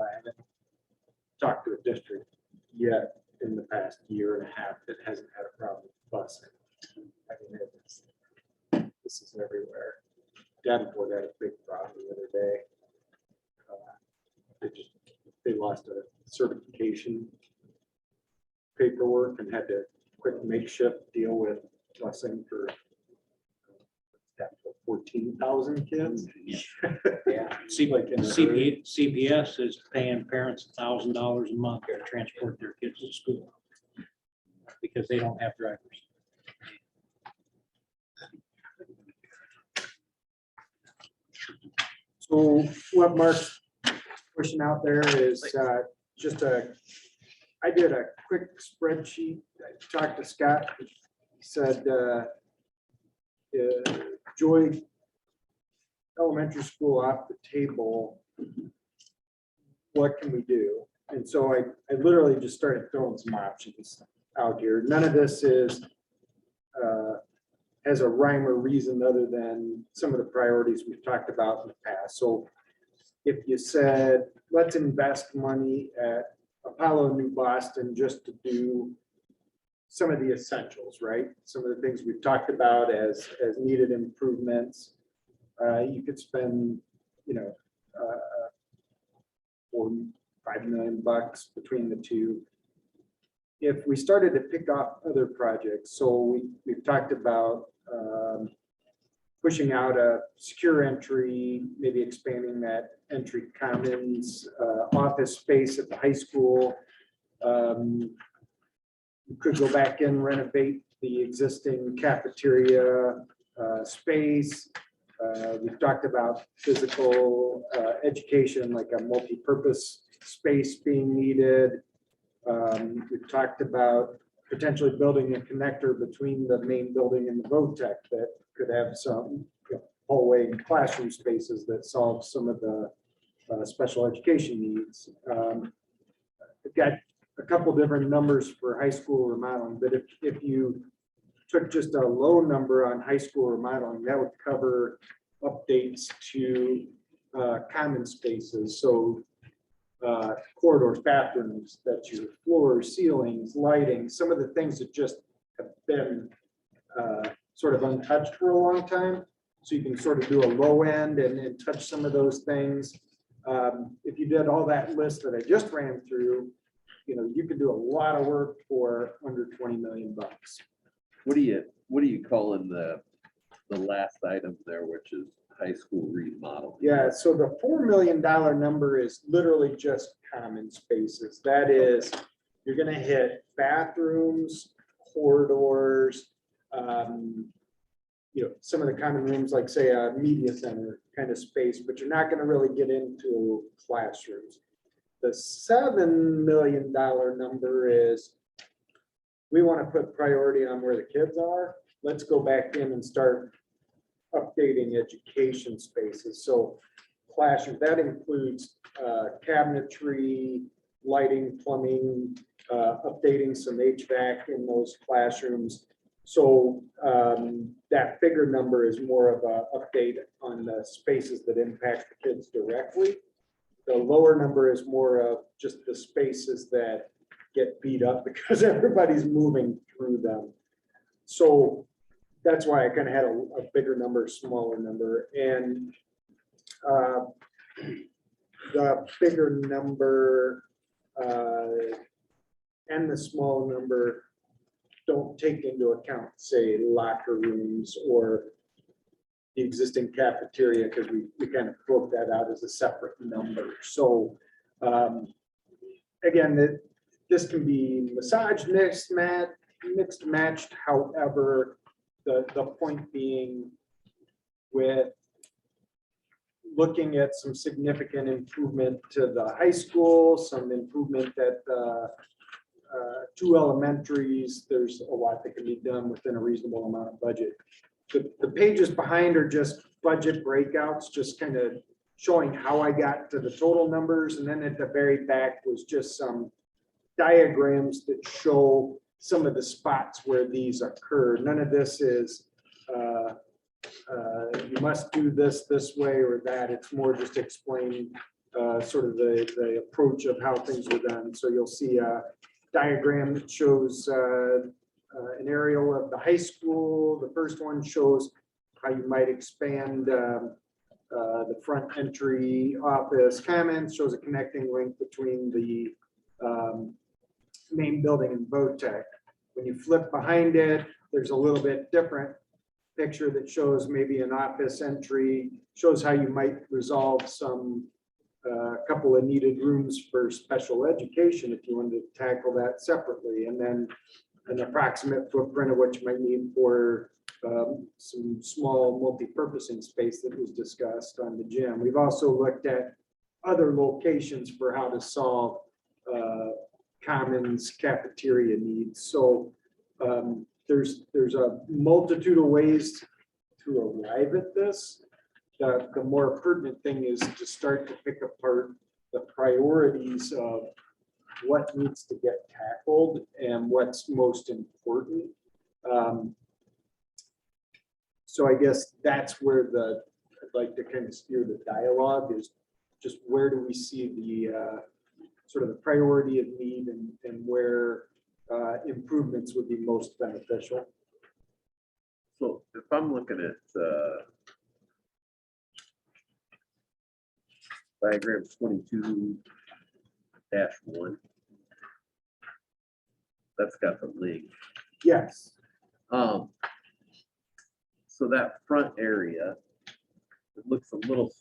I haven't talked to a district yet in the past year and a half that hasn't had a problem with busing. I mean, this is everywhere. Davenport had a big problem the other day. They lost a certification paperwork and had to quick makeshift deal with busing for 14,000 kids. Yeah. CPS is paying parents $1,000 a month to transport their kids to school because they don't have drivers. So what Mark's pushing out there is I did a quick spreadsheet. I talked to Scott. He said, Joy Elementary School off the table. What can we do? And so I literally just started throwing some options out here. None of this is has a rhyme or reason other than some of the priorities we've talked about in the past. So if you said, let's invest money at Apollo New Boston just to do some of the essentials, right? Some of the things we've talked about as needed improvements. You could spend, $4 to $5 million between the two. If we started to pick off other projects, so we've talked about pushing out a secure entry, maybe expanding that entry commons, office space at the high school. We could go back and renovate the existing cafeteria space. We've talked about physical education, like a multi-purpose space being needed. We've talked about potentially building a connector between the main building and the VOTEC that could have some hallway and classroom spaces that solve some of the special education needs. I've got a couple different numbers for high school remodeling, but if you took just a low number on high school remodeling, that would cover updates to common spaces. So corridors, bathrooms, that's your floors, ceilings, lighting, some of the things that just have been sort of untouched for a long time. So you can sort of do a low end and touch some of those things. If you did all that list that I just ran through, you could do a lot of work for under 20 million bucks. What do you call in the last item there, which is high school remodel? Yeah, so the $4 million number is literally just common spaces. That is, you're gonna hit bathrooms, corridors, some of the common rooms, like say a media center kind of space, but you're not gonna really get into classrooms. The $7 million number is, we want to put priority on where the kids are. Let's go back in and start updating education spaces. So classroom, that includes cabinetry, lighting, plumbing, updating some HVAC in those classrooms. So that bigger number is more of an update on the spaces that impact the kids directly. The lower number is more of just the spaces that get beat up because everybody's moving through them. So that's why I kind of had a bigger number, smaller number, and the bigger number and the small number don't take into account, say, locker rooms or the existing cafeteria, because we kind of broke that out as a separate number. So again, this can be massaged, mixed matched. However, the point being, with looking at some significant improvement to the high school, some improvement at the 2 elementaries, there's a lot that can be done within a reasonable amount of budget. The pages behind are just budget breakouts, just kind of showing how I got to the total numbers. And then at the very back was just some diagrams that show some of the spots where these occur. None of this is you must do this way or that. It's more just explaining sort of the approach of how things were done. So you'll see a diagram that shows an aerial of the high school. The first one shows how you might expand the front entry office commons, shows a connecting link between the main building and Votech. When you flip behind it, there's a little bit different picture that shows maybe an office entry, shows how you might resolve some couple of needed rooms for special education if you wanted to tackle that separately, and then an approximate footprint of what you might need for some small multi-purposing space that was discussed on the gym. We've also looked at other locations for how to solve commons cafeteria needs. So there's a multitude of ways to arrive at this. The more pertinent thing is to start to pick apart the priorities of what needs to get tackled and what's most important. So I guess that's where I'd like to kind of steer the dialogue, is just where do we see the sort of the priority of need and where improvements would be most beneficial. So if I'm looking at diagram 22-1, that's got the link. Yes. So that front area, it looks a little,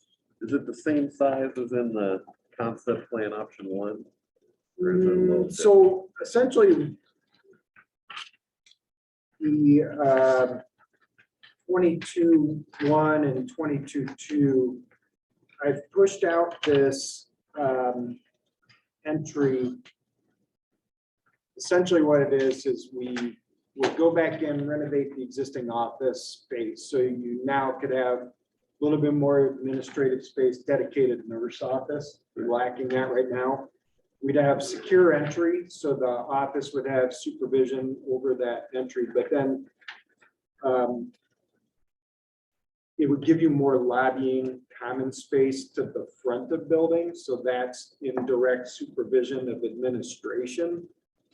is it the same size as in the concept plan option 1? Or is it a little bit- So essentially, the 22-1 and 22-2, I've pushed out this entry. Essentially what it is we will go back in, renovate the existing office space. So you now could have a little bit more administrative space dedicated nurse office. We're lacking that right now. We'd have secure entry, so the office would have supervision over that entry, but then it would give you more lobbying common space to the front of buildings. So that's in direct supervision of administration.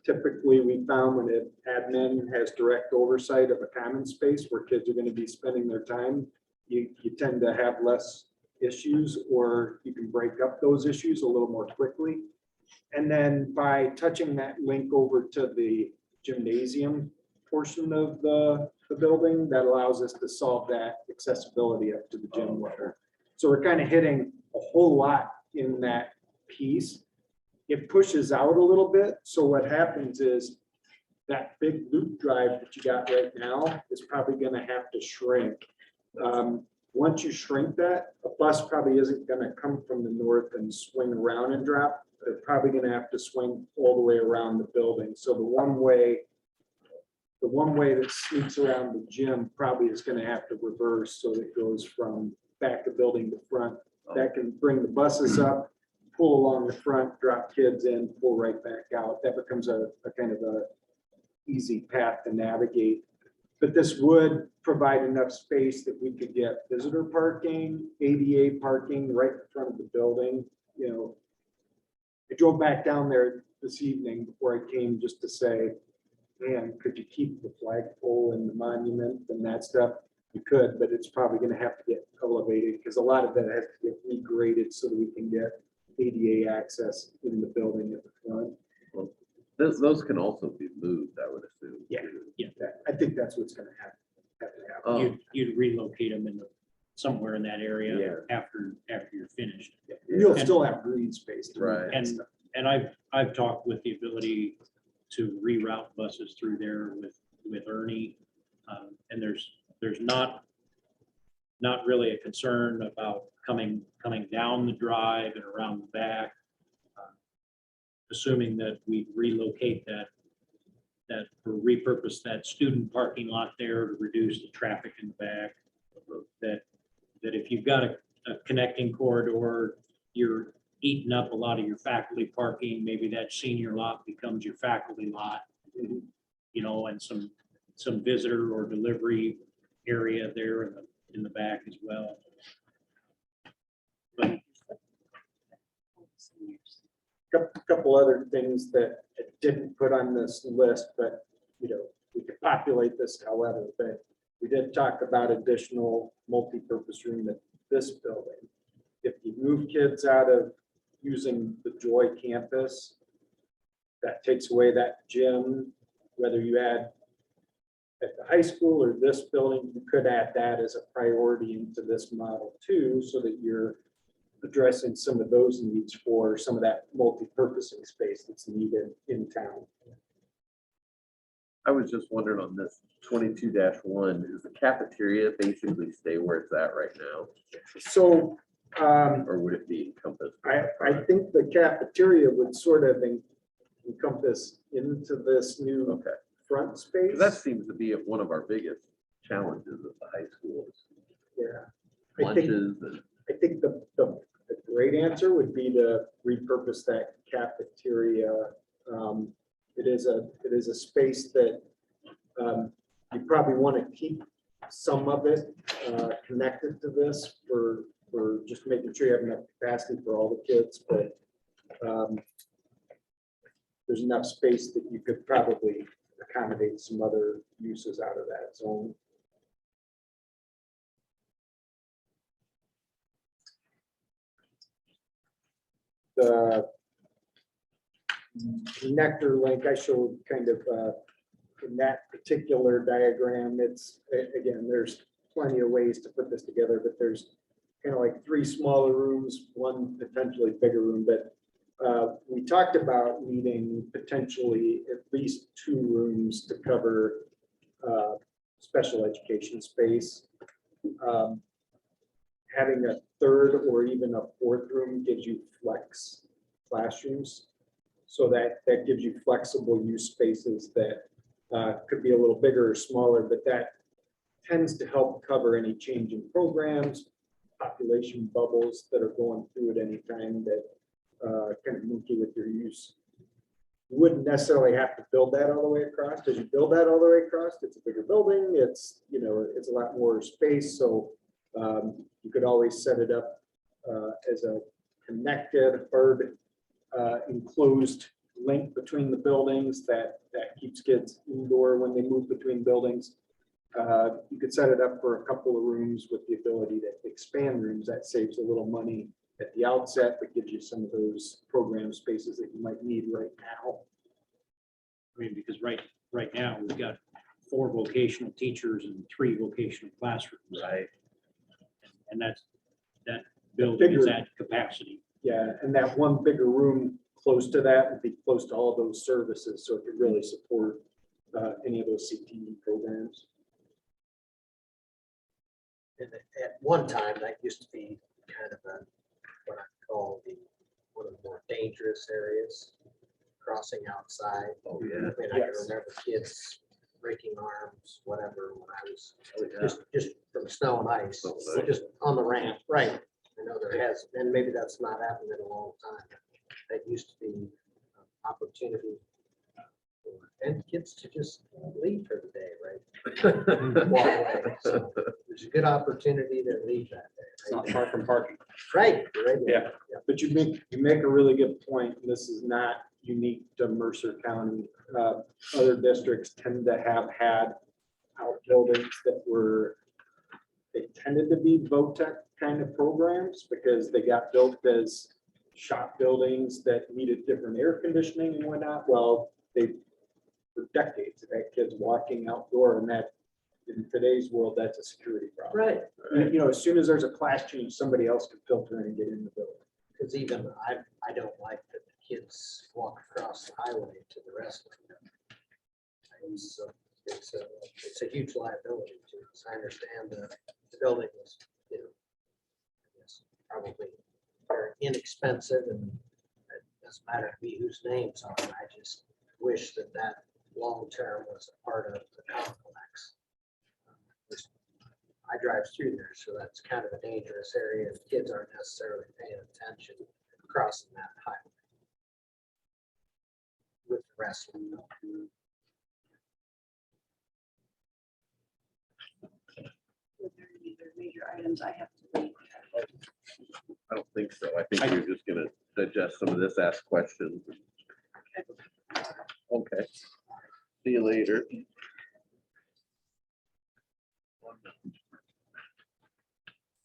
Typically, we found when an admin has direct oversight of a common space where kids are going to be spending their time, you tend to have less issues, or you can break up those issues a little more quickly. And then by touching that link over to the gymnasium portion of the building, that allows us to solve that accessibility up to the gym level. So we're kind of hitting a whole lot in that piece. It pushes out a little bit. So what happens is that big loop drive that you got right now is probably going to have to shrink. Once you shrink that, a bus probably isn't going to come from the north and swing around and drop. They're probably going to have to swing all the way around the building. So the one way that sneaks around the gym probably is going to have to reverse, so it goes from back of building to front. That can bring the buses up, pull along the front, drop kids in, pull right back out. That becomes a kind of a easy path to navigate. But this would provide enough space that we could get visitor parking, ADA parking right in front of the building. You know, I drove back down there this evening before I came just to say, and could you keep the flagpole and the monument and that stuff? You could, but it's probably gonna have to get elevated, because a lot of that has to get regraded so that we can get ADA access in the building at the front. Those can also be moved, I would assume. Yeah. too. I think that's what's gonna have to happen. Oh, You'd relocate them in somewhere in that area Yeah. after you're finished. You'll And- still have green space. to move Right. that And, stuff. and I've talked with the ability to reroute buses through there with Ernie. And there's not really a concern about coming down the drive and around the back. Assuming that we relocate that or repurpose that student parking lot there to reduce the traffic in the back. That if you've got a connecting corridor, you're eating up a lot of your faculty parking, maybe that senior lot becomes your faculty lot. You know, and some visitor or delivery area there in the back as well. But Couple other things that I didn't put on this list, but you know, we could populate this however, but we did talk about additional multi-purpose room at this building. If you move kids out of using the Joy campus, that takes away that gym, whether you add at the high school or this building, you could add that as a priority into this model too, so that you're addressing some of those needs for some of that multi-purposing space that's needed in town. I was just wondering on this 22-1, does the cafeteria basically stay where it's at right now? So Or would it be encompassed? I think the cafeteria would sort of encompass into this new Okay. front space. 'Cause that seems to be one of our biggest challenges at the high schools. Yeah. I think, Lunches and, I think the great answer would be to repurpose that cafeteria. It is a space that you probably want to keep some of it connected to this for just making sure you have enough capacity for all the kids, but there's enough space that you could probably accommodate some other uses out of that zone. The nectar link I showed kind of in that particular diagram, it's, again, there's plenty of ways to put this together, but there's kind of like 3 smaller rooms, 1 potentially bigger room, but we talked about needing potentially at least 2 rooms to cover special education space. Having a 3rd or even a 4th room gives you flex classrooms. So that gives you flexible use spaces that could be a little bigger or smaller, but that tends to help cover any change in programs, population bubbles that are going through at any time that kind of monkey with your use. You wouldn't necessarily have to build that all the way across. As you build that all the way across, it's a bigger building. It's, you know, it's a lot more space. So you could always set it up as a connected or enclosed link between the buildings that keeps kids indoor when they move between buildings. You could set it up for a couple of rooms with the ability to expand rooms. That saves a little money at the outset, but gives you some of those program spaces that you might need right now. I mean, because right now, we've got 4 vocational teachers and 3 vocational classrooms. right? And that building is bigger- at capacity. Yeah, and that one bigger room close to that would be close to all those services, so it could really support any of those CTE programs. And at one time, that used to be kind of what I call one of the more dangerous areas, crossing outside. Oh, yeah. I mean, I can Yes. remember kids breaking arms, whatever, when I was Oh, yeah. just from snow and ice, Oh, so nice. just on the ramp, right? I know there has, and maybe that's not happened in a long time. That used to be an opportunity and kids to just leave for the day, right? Walk away. So there's a good opportunity to leave that day. It's not far from parking. Right. Right. Yeah. But you make a really good point, and this is not unique to Mercer County. Other districts tend to have had outbuildings that were, they tended to be VOTEC kind of programs because they got built as shop buildings that needed different air conditioning and whatnot. Well, they, for decades, they've had kids walking outdoor, and that, in today's world, that's a security problem. Right. You know, as soon as there's a class change, somebody else can filter in and get in the building. Because even I don't like that the kids walk across the highway to the rest of them. It's a huge liability to us. I understand the building was, you know, I guess probably very inexpensive, and it doesn't matter to me whose names are. I just wish that that long-term was a part of the complex. I drive through there, so that's kind of a dangerous area. The kids aren't necessarily paying attention crossing that highway with the rest of them. Were there any other major items I have to read? I don't think so. I think you're just gonna digest some of this, ask questions. Okay. See you later.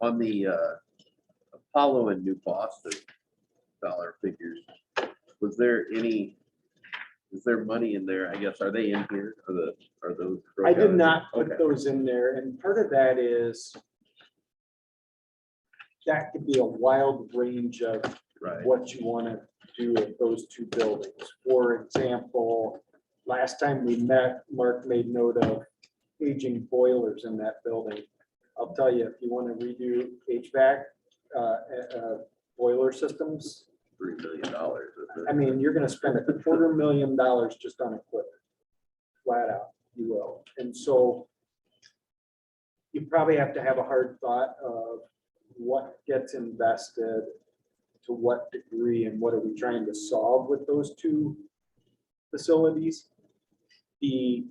On the Apollo and New Boston dollar figures, was there any, is there money in there? I guess, are they in here? Are those? I did not Okay. put those in there, and part of that is that could be a wild range of Right. what you want to do with those two buildings. For example, last time we met, Mark made note of aging boilers in that building. I'll tell you, if you want to redo HVAC boiler systems, $3 million. I mean, you're going to spend $250,000 just on equipment. Flat out, you will. And so you probably have to have a hard thought of what gets invested, to what degree, and what are we trying to solve with those two facilities. The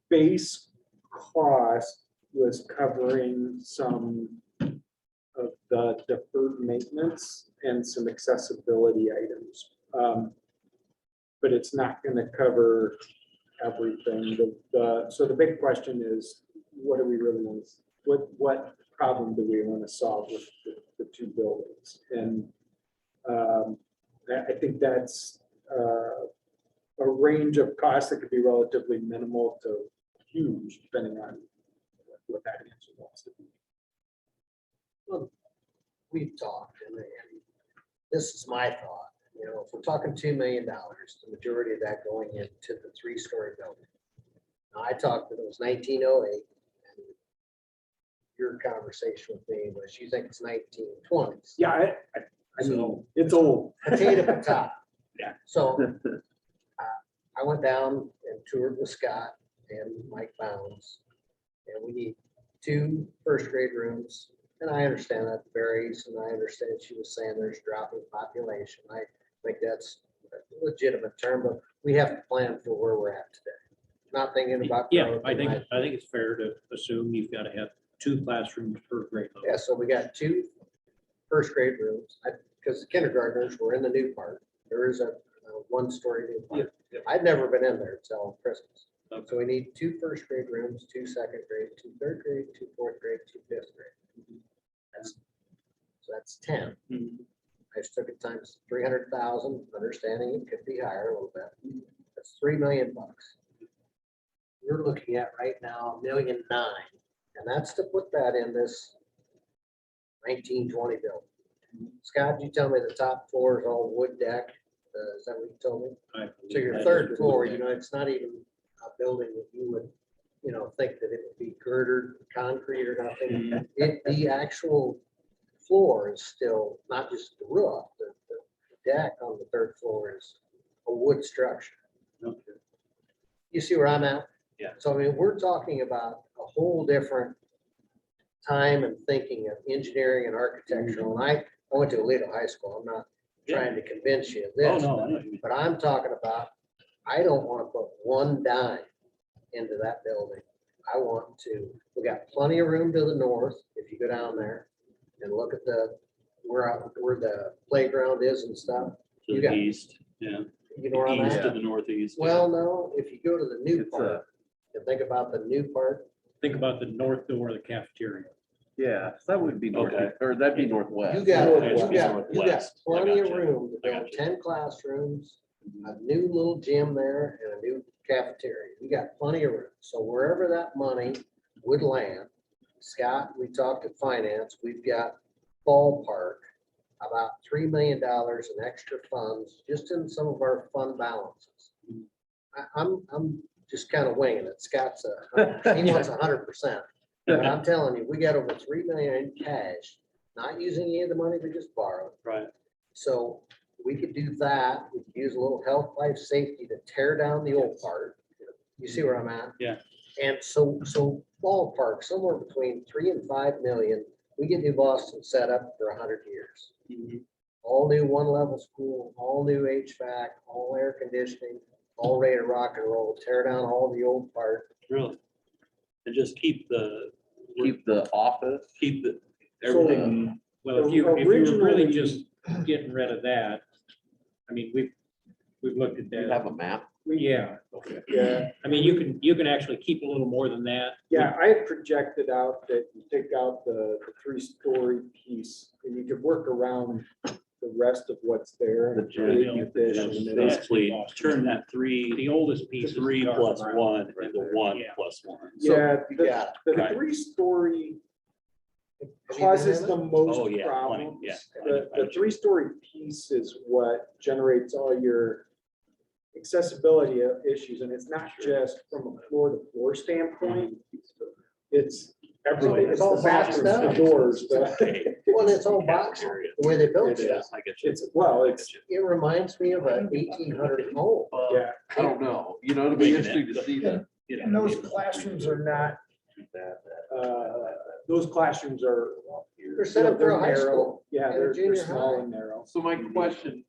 base cost was covering some of the deferred maintenance and some accessibility items. But it's not going to cover everything. So the big question is, what do we really want? What problem do we want to solve with the two buildings? And I think that's a range of costs that could be relatively minimal to huge, depending on what that answer wants to be. Well, we've talked, and this is my thought. You know, if we're talking $2 million, the majority of that going into the 3-story building. Now, I talked that it was 1908, and your conversation with me was you think it's 1920s. Yeah, I mean, So- it's old. Potato potato. Yeah. So I went down and toured with Scott and Mike Bounds, and we need 2 first-grade rooms. And I understand that varies, and I understand she was saying there's dropping population. I think that's a legitimate term, but we have to plan for where we're at today. Not thinking about. Yeah, growth I and think it's fair to assume you've got to have 2 classrooms per grade level. Yeah, so we got 2 first-grade rooms, because the kindergartners were in the new part. There is a 1-story new part. I'd never been in there until Christmas. Okay. So we need 2 first-grade rooms, 2 second grade, 2 third grade, 2 fourth grade, 2 fifth grade. So that's 10. Mhm. I just took it times 300,000, understanding it could be higher a little bit. That's $3 million. We're looking at right now $1.9 million, and that's to put that in this 1920 building. Scott, you tell me the top floor is all wood deck. Is that what you told me? I So your believe third that floor, is- you know, it's not even a building that you would, you know, think that it would be girdered concrete or nothing. The actual floor is still not just the roof, the deck on the third floor is a wood structure. Okay. You see where I'm at? Yeah. So I mean, we're talking about a whole different time and thinking of engineering and architectural. And I went to Alito High School. I'm not trying to convince you of Oh, this. no, I know what you mean. But I'm talking about, I don't want to put one dime into that building. I want to, we got plenty of room to the north, if you go down there and look at where the playground is and stuff. To You the got- east, yeah. You know where I'm East at? to the northeast. yeah. Well, no, if you go to the new It's a- part, and think about the new part, Think about the north door of the cafeteria. Yeah, that would be north, Okay. or that'd be northwest. you got, Okay, you it's got northwest. I plenty of gotcha. room to I build gotcha. 10 classrooms, a new little gym there and a new cafeteria. You got plenty of room. So wherever that money would land, Scott, we talked at finance, we've got ballpark about $3 million in extra funds, just in some of our fund balances. I'm just kind of winging it. Scott's he wants 100%. But I'm telling you, we got over 3 million in cash, not using any of the money we just borrowed. Right. So we could do that. We could use a little health, life, safety to tear down the old part. You see where I'm at? Yeah. And so ballpark, somewhere between 3 and 5 million, we get New Boston set up for 100 years. Mhm. All new one level school, all new HVAC, all air conditioning, all ready to rock and roll, tear down all the old part. Really. And just keep the, Keep the office. keep the, everything. Well, if you were really Originally- just getting rid of that, I mean, we've looked at Do you that. have a map? Yeah, Yeah, I mean, you can actually keep a little more than that. yeah, I had projected out that you take out the 3-story piece and you could work around the rest of what's there. The and gym. create the addition, and then- Basically, turn that three, The oldest piece. is 3 the plus arm. 1 Right into there. 1 Yeah. plus 1. Yeah, You got the Right. 3-story Have you been causes in the it? most Oh, yeah, plenty, problems. yeah. The 3-story piece is what generates all your accessibility issues, and it's not just from a floor-to-floor standpoint. It's everything. It's all the bathrooms, boxed the out. doors, the, Okay. Well, it's all boxed, Cafeteria. the way they built It it. is. I get you. it's, well, it's, It reminds me of an 1800 home. yeah. I don't know, you know, it'll be Making it, interesting to see that. You know, And those classrooms are not, those classrooms are. They're set up for a high narrow. school Yeah, and a they're junior small high. and narrow. So my question,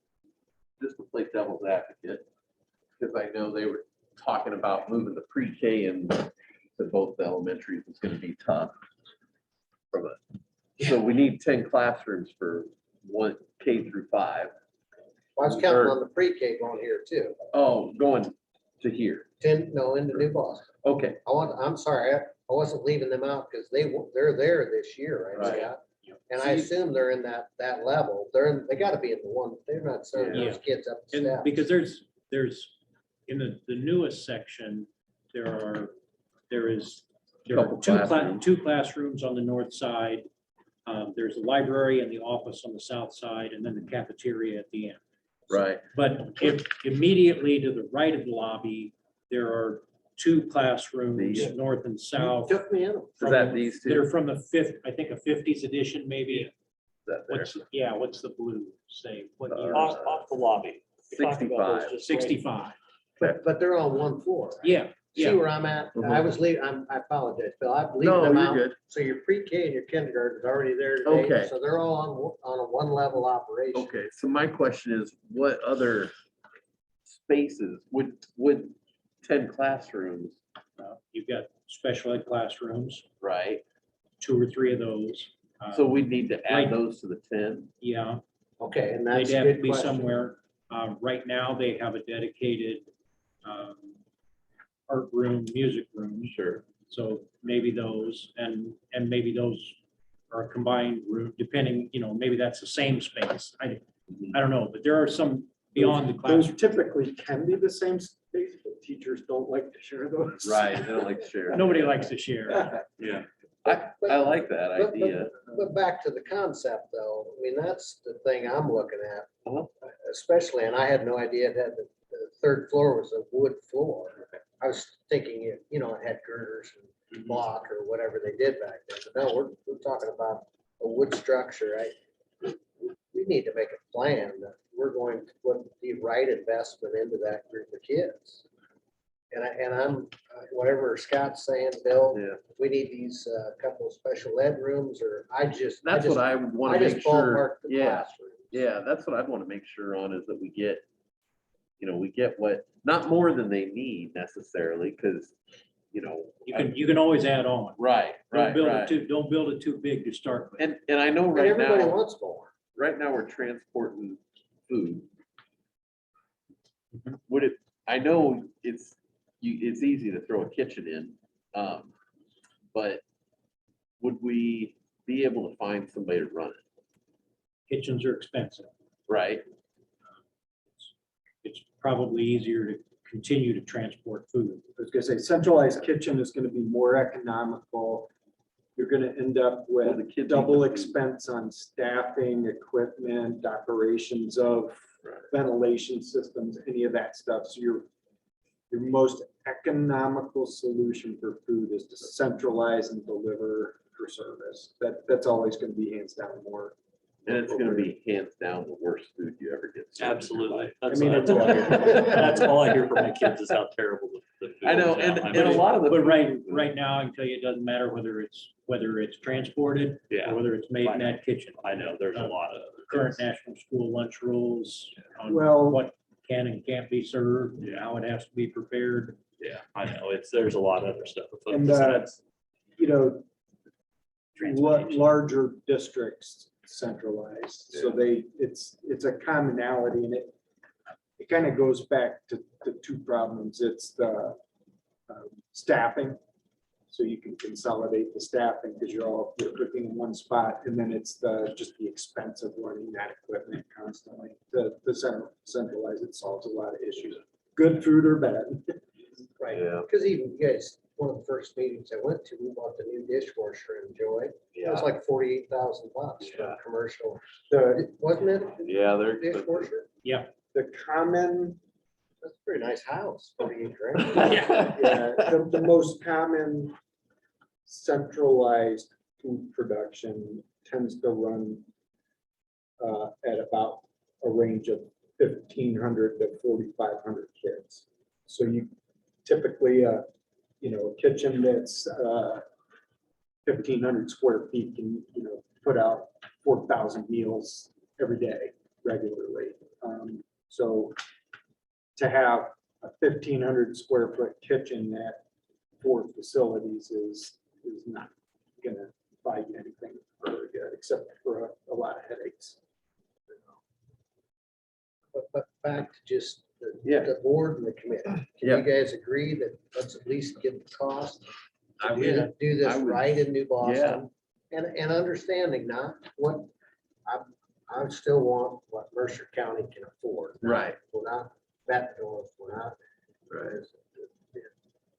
just to play devil's advocate, because I know they were talking about moving the pre-K and to both the elementaries, it's gonna be tough. From a, so we need 10 classrooms for 1 K through 5. I was counting on the pre-K going here too. Oh, going to here. 10, no, into New Boston. Okay, I'm sorry, I wasn't leaving them out because they're there this year, right, Right. Scott? And I assume they're in that level. They gotta be in the one, they're not sending those kids up the And steps. because there's, in the newest section, there are Couple classrooms. 2 classrooms on the north side. There's a library and the office on the south side, and then the cafeteria at the end. right. But immediately to the right of the lobby, there are 2 classrooms, The- north and south. Took me in them. Is that these two? They're from the I think a 50s edition, maybe. Is that there? What's the blue say? What year is Off, that? off the lobby. You're talking about those 65. just right- 65. But they're on one floor. right? Yeah, See yeah. where I'm at? I was leaving, I apologize, Bill. I'm leaving No, them you're out. good. So your pre-K and your kindergarten is already there today. Okay. So they're all on a one level operation. Okay, so my question is, what other spaces would 10 classrooms, You've got special ed classrooms, right? 2 or 3 of those. So we need to right. add those to the 10. Yeah, Okay, and they'd that's a have to good be question. somewhere. Right now, they have a dedicated art room, music room. Sure. So maybe those, and maybe those are a combined room, depending, maybe that's the same space. I don't know, but there are some beyond the Those classroom. typically can be the same space, but teachers don't like to share those. Right, they don't like to share. Nobody likes to share. Yeah. I like that But- idea. But back to the concept though, I mean, that's the thing I'm looking at. Uh-huh. Especially, and I had no idea that the 3rd floor was a wood floor. I was thinking, it had girders and block or whatever they did back then. But no, we're talking about a wood structure, right? We need to make a plan that we're going to put the right investment into that group of kids. And I'm, whatever Scott's saying, Bill, Yeah, we need these couple of special ed rooms, or that's what I would want I to just make sure. ballparked the Yeah, classroom. yeah, that's what I'd want to make sure on is that we get, we get what, not more than they need necessarily, because, You can always add on. right, Don't build it right. don't build it too big to start with. And I know And right everybody now, wants more. right now we're transporting food. would it, I know it's easy to throw a kitchen in, but would we be able to find somebody to run it? Kitchens are expensive. Right? It's probably easier to continue to transport food. I was gonna say, centralized kitchen is gonna be more economical. You're gonna end up Well, with the kids double eat the food. expense on staffing, equipment, operations of Right. ventilation systems, any of that stuff. So your most economical solution for food is to centralize and deliver for service. That's always gonna be hands down more. And it's gonna be hands down the worst food you ever get. served in your Absolutely. life. That's, mean, that's all I hear. That's all I hear from my kids is how terrible the food I know, is now. and I a mean, lot of the. But right now, I can tell you, it doesn't matter whether it's transported Yeah, or whether it's made in that kitchen. I know, there's a lot of. Current national school lunch rules on Well- what can and can't be served, and how it has to be prepared. Yeah, I know, there's a lot of other stuff. And, besides You know, transportation. larger districts centralized, so it's a commonality, and it kind of goes back to the two problems. It's the staffing, so you can consolidate the staffing because you're cooking in one spot, and then it's just the expense of running that equipment constantly. The centralized, it solves a lot of issues, good food or bad. Right, Yeah. because even you guys, one of the first meetings I went to, we bought the new dishwasher in Joy. It was like $48,000 for Yeah. a commercial, The wasn't it? Yeah, they're. Dishwasher? the common That's a pretty nice house, 48 grand. Yeah, the most common centralized food production tends to run at about a range of 1,500 to 4,500 kids. So you typically, a kitchen that's 1,500 square feet can, put out 4,000 meals every day regularly. So to have a 1,500 square foot kitchen at 4 facilities is not gonna buy you anything really good, except for a lot of headaches. But back to just Yeah. the board and the committee. Can Yeah. you guys agree that let's at least get the cost? I to would. do this I would. right in New Boston? And understanding not what, I still want what Mercer County can afford. Right. We're not that north, we're not. Right.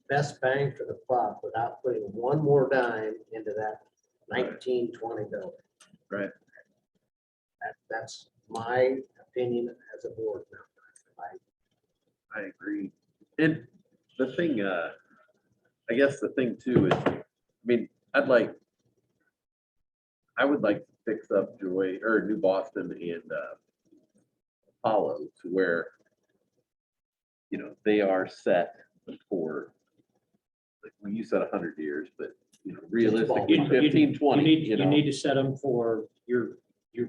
Best bang for the buck without putting one more dime into that 1920 building. Right. That's my opinion as a board member. I agree. And the thing, I guess the thing too is, I mean, I would like to fix up Joy or New Boston and Apollo to where, they are set for, like, when you said 100 years, but, realistically, You- you- 15, 20, You need to set them for your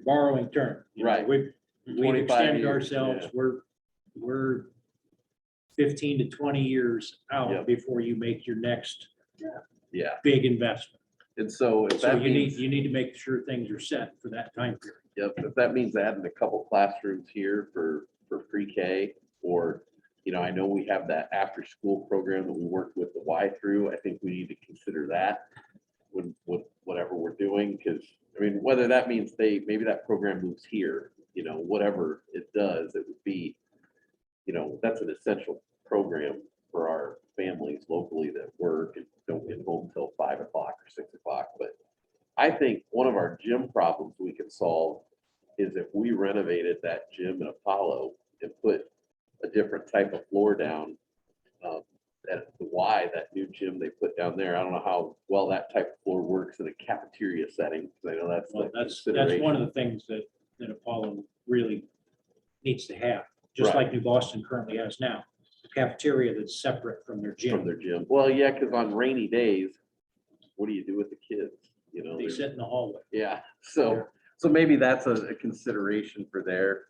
borrowing term. You know, Right. We 25 extend years, ourselves, yeah. we're 15 to 20 years Yep. out before you make your next Yeah. big investment. And so if So that means. you need to make sure things are set for that time period. Yep, if that means adding a couple classrooms here for pre-K, or, I know we have that after-school program that we worked with the Y through, I think we need to consider that with whatever we're doing, because, whether that means maybe that program moves here, whatever it does, it would be, that's an essential program for our families locally that work and don't get home till 5 o'clock or 6 o'clock, but I think one of our gym problems we could solve is if we renovated that gym in Apollo and put a different type of floor down at the Y, that new gym they put down there. I don't know how well that type of floor works in a cafeteria setting, because I know that's Well, the that's consideration. one of the things that Apollo really needs to have, just Right. like New Boston currently has now. A cafeteria that's separate from their From gym. their gym. Well, yeah, because on rainy days, what do you do with the kids? They there's- sit in the hallway. Yeah, so maybe that's a consideration for their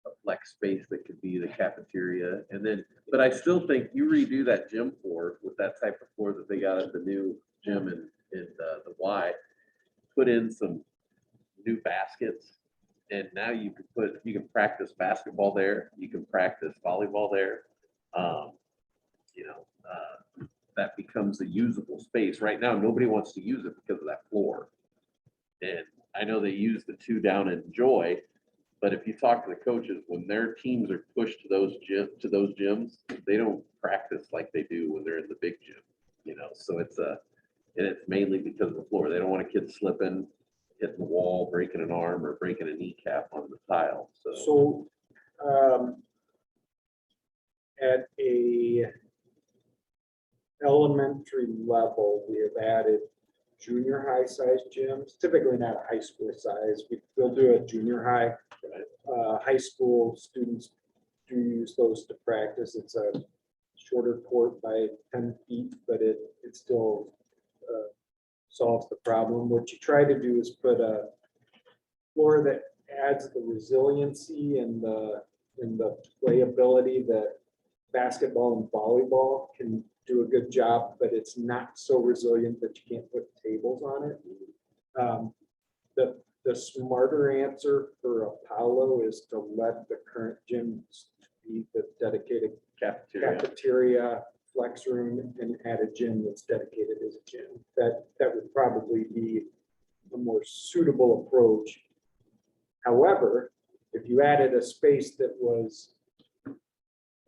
a flex space that could be the cafeteria. And then, but I still think you redo that gym floor with that type of floor that they got at the new gym in the Y, put in some new baskets And now you can practice basketball there, you can practice volleyball there. You know, that becomes a usable space. Right now, nobody wants to use it because of that floor. And I know they use the two down in Joy, but if you talk to the coaches, when their teams are pushed to those gyms, they don't practice like they do when they're in the big gym, you know, so and it's mainly because of the floor. They don't want a kid slipping, hitting the wall, breaking an arm or breaking a kneecap on the tile, so. So, at a elementary level, we have added junior high size gyms, typically not a high school size. We'll do a junior high. High school students do use those to practice. It's a shorter court by 10 feet, but it still solves the problem. What you try to do is put a floor that adds the resiliency and the playability that basketball and volleyball can do a good job, but it's not so resilient that you can't put tables on it. The smarter answer for Apollo is to let the current gym be the dedicated cafeteria, flex room, and add a gym that's dedicated as a gym. That would probably be a more suitable approach. However, if you added a space that was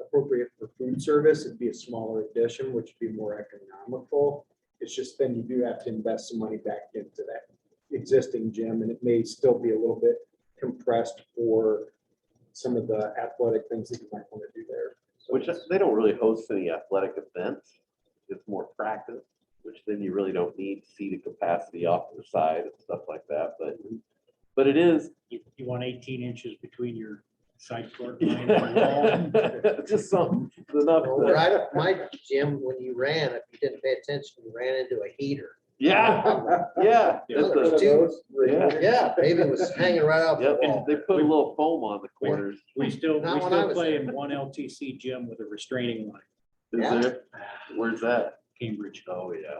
appropriate for food service, it'd be a smaller addition, which would be more economical. It's just then you do have to invest some money back into that existing gym, and it may still be a little bit compressed for some of the athletic things that you might want to do there. So Which they don't really host any athletic events. It's more practice, which then you really don't need seated capacity off to the side and stuff like that. But it is You want 18 inches between your side court line and the wall. just something enough. Well, right at my gym, when you ran, if you didn't pay attention, you ran into a heater. Yeah, yeah. Yeah. It's Those a- two- Yeah. Yeah, baby was hanging right off the Yep, wall. they put a little foam on the corners. We still Not when I was play there. in one LTC gym with a restraining line, Is Yeah. there? Where's that? Cambridge. Oh, yeah.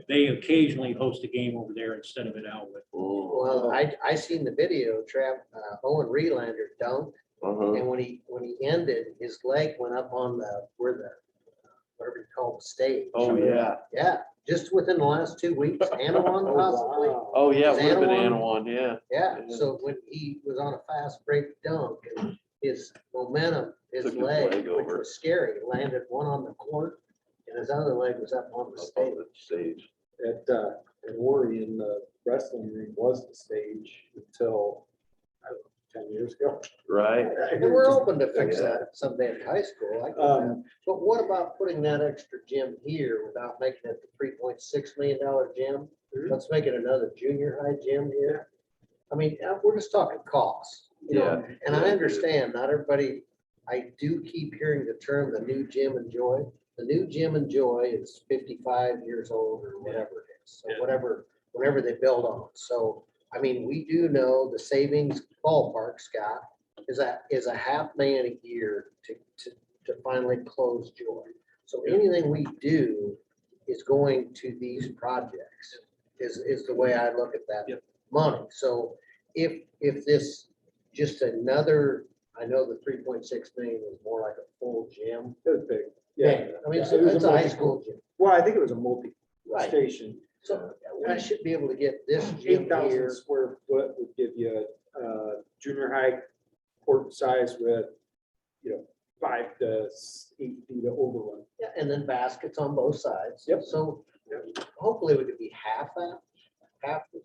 They occasionally host a game over there instead of at Alwood. Oh, Well, I seen the video, Owen Relander dunked, uh-huh. and when he ended, his leg went up on whatever you call the stage. Oh, yeah. Yeah, just within the last 2 weeks, Anawan possibly. Oh, yeah, it Is would have been Anawan- Anawan, yeah. Yeah, Yeah. so when he was on a fast break dunk and his momentum, his Took his leg, leg which over. was scary, landed one on the court and his other leg was up on the Up on stage. the stage. At Orion, the wrestling ring was the stage until, I don't know, 10 years ago. Right? And we're open to fix Yeah. that someday in high school. I get that. But what about putting that extra gym here without making it the $3.6 million gym? Let's make it another junior high gym here. I mean, we're just talking costs, you know, Yeah. and I understand not everybody, I do keep hearing the term, the new gym and joy. The new gym and joy is 55 years old or whatever it is. So whatever they build on. So, I mean, we do know the savings ballpark, Scott, is a $500,000 a year to finally close joy. So anything we do is going to these projects is the way I look at that Yep. money. So if this just another, I know the 3.6 million is more like a full gym. It was big. Yeah, I mean, Yeah, it was it's a high school gym. Well, I think it was a Right. multi-station. So we should be able to get this gym 8,000 here. square foot would give you a junior high court size with, 5 to 8 feet of overrun. Yeah, and then baskets on both sides. Yep. So hopefully we could be half the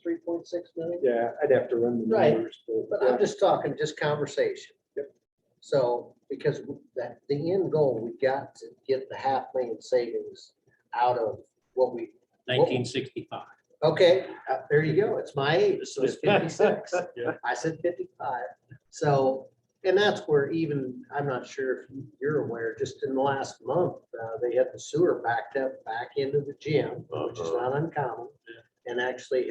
3.6 million. Yeah, I'd have to run the Right. numbers. But I'm just talking, just conversation. Yep. So, because the end goal, we got to get the $500,000 savings out of what we, 1965. okay, there you go. It's my age, so it's 56. Yeah. I said 55. So, and that's where even, I'm not sure if you're aware, just in the last month, they had the sewer backed up back into the gym, which is not uncommon. And actually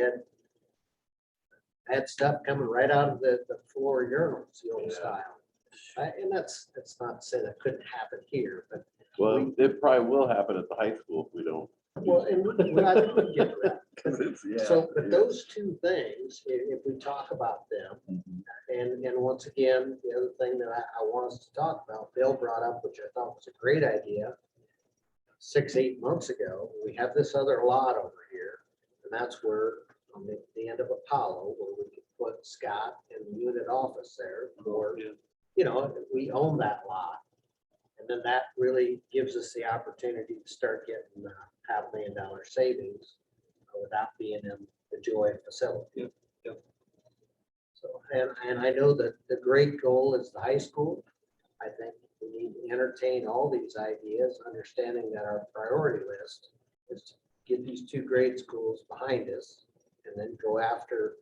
had stuff coming right out of the floor urinals, the old style. And that's not to say that couldn't happen here, but, Well, it probably will happen at the high school if we don't. well, and I think we can get to that. 'Cause it's, yeah. So, but yeah. those two things, if we talk about them, Mhm. and once again, the other thing that I want us to talk about, Bill brought up, which I thought was a great idea. 6, 8 months ago, we have this other lot over here, and that's where, on the end of Apollo, where we could put Scott in the unit office there, or, you know, we own that lot. And then that really gives us the opportunity to start getting $500,000 savings without being in the Joy facility. So, and I know that the great goal is the high school. I think we need to entertain all these ideas, understanding that our priority list is to get these 2 grade schools behind us and then go after,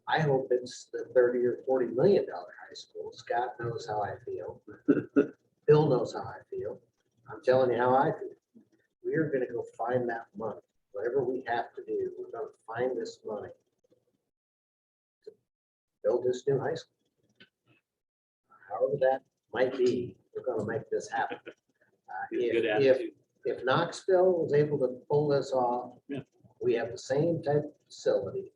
I hope it's the $30 or $40 million high school. Scott knows how I feel. Bill knows how I feel. I'm telling you how I feel. We are gonna go find that money. Whatever we have to do, we're gonna find this money to build this new high school. However that might be, we're gonna make this happen. Good If attitude. if Knoxville was able to pull this off, Yeah. we have the same type of facility.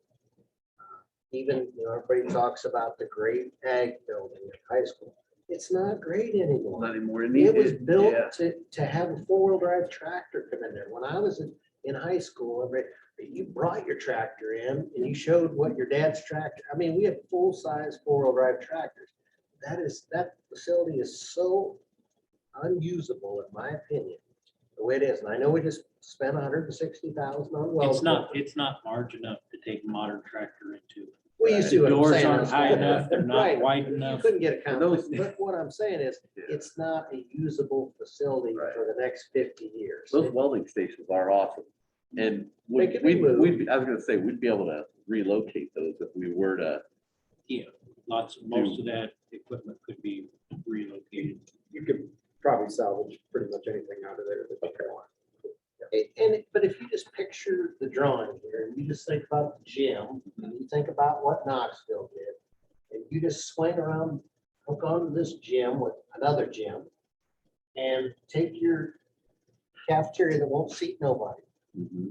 Even, you know, everybody talks about the great ag building at high school. It's not great anymore. Not anymore. It was built Yeah. to have a 4-wheel drive tractor come in there. When I was in high school, you brought your tractor in and you showed what your dad's tractor, I mean, we had full-size 4-wheel drive tractors. That facility is so unusable, in my opinion, the way it is. And I know we just spent $160,000 on well. It's not large enough to take a modern tractor into. Well, you see The what I'm doors saying. aren't high enough, they're not Right. wide You enough. couldn't get a And compact, those- but what I'm saying is, Yeah. it's not a usable facility Right. for the next 50 years. Those welding stations are awesome. And They can be moved. I was gonna say, we'd be able to relocate those if we were to. Yeah, most of that equipment could be relocated. You could probably salvage pretty much anything out of there that you want. But if you just picture the drawing here, and you just think about the gym, and you think about what Knoxville did, and you just swing around, hook onto this gym with another gym, and take your cafeteria that won't seat nobody,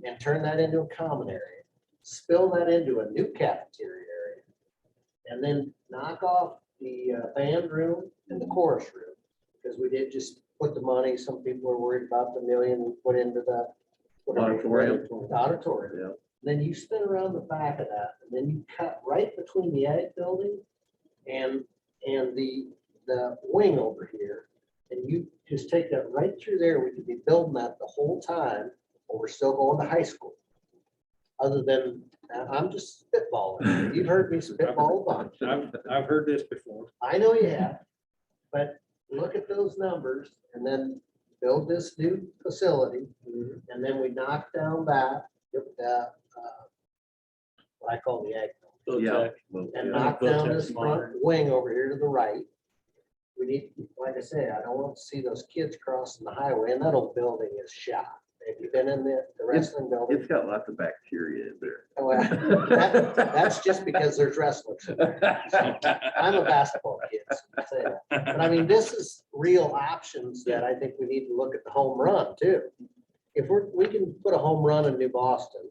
and turn that into a common area, spill that into a new cafeteria area, and then knock off the band room and the chorus room, because we did just put the money, some people are worried about the million we put into the Auditorium. Auditorium. Yeah. Then you spin around the back of that, and then you cut right between the ag building and the wing over here. And you just take that right through there. We could be building that the whole time, but we're still going to high school. Other than, I'm just spitballing. You've heard me spitball a bunch. I've heard this before. I know you have, but look at those numbers and then build this new facility. And then we knock down that, what I call the ag building, Yeah. and Yeah. knock Built down that this smaller. front wing over here to the right. We need, like I say, I don't want to see those kids crossing the highway, and that old building is shot. Have you been in the wrestling building? It's got lots of bacteria in there. Well, that's just because there's wrestlers. in there. I'm a basketball kid, so I'll say that. But I mean, this is real options that I think we need to look at the home run too. If we can put a home run in New Boston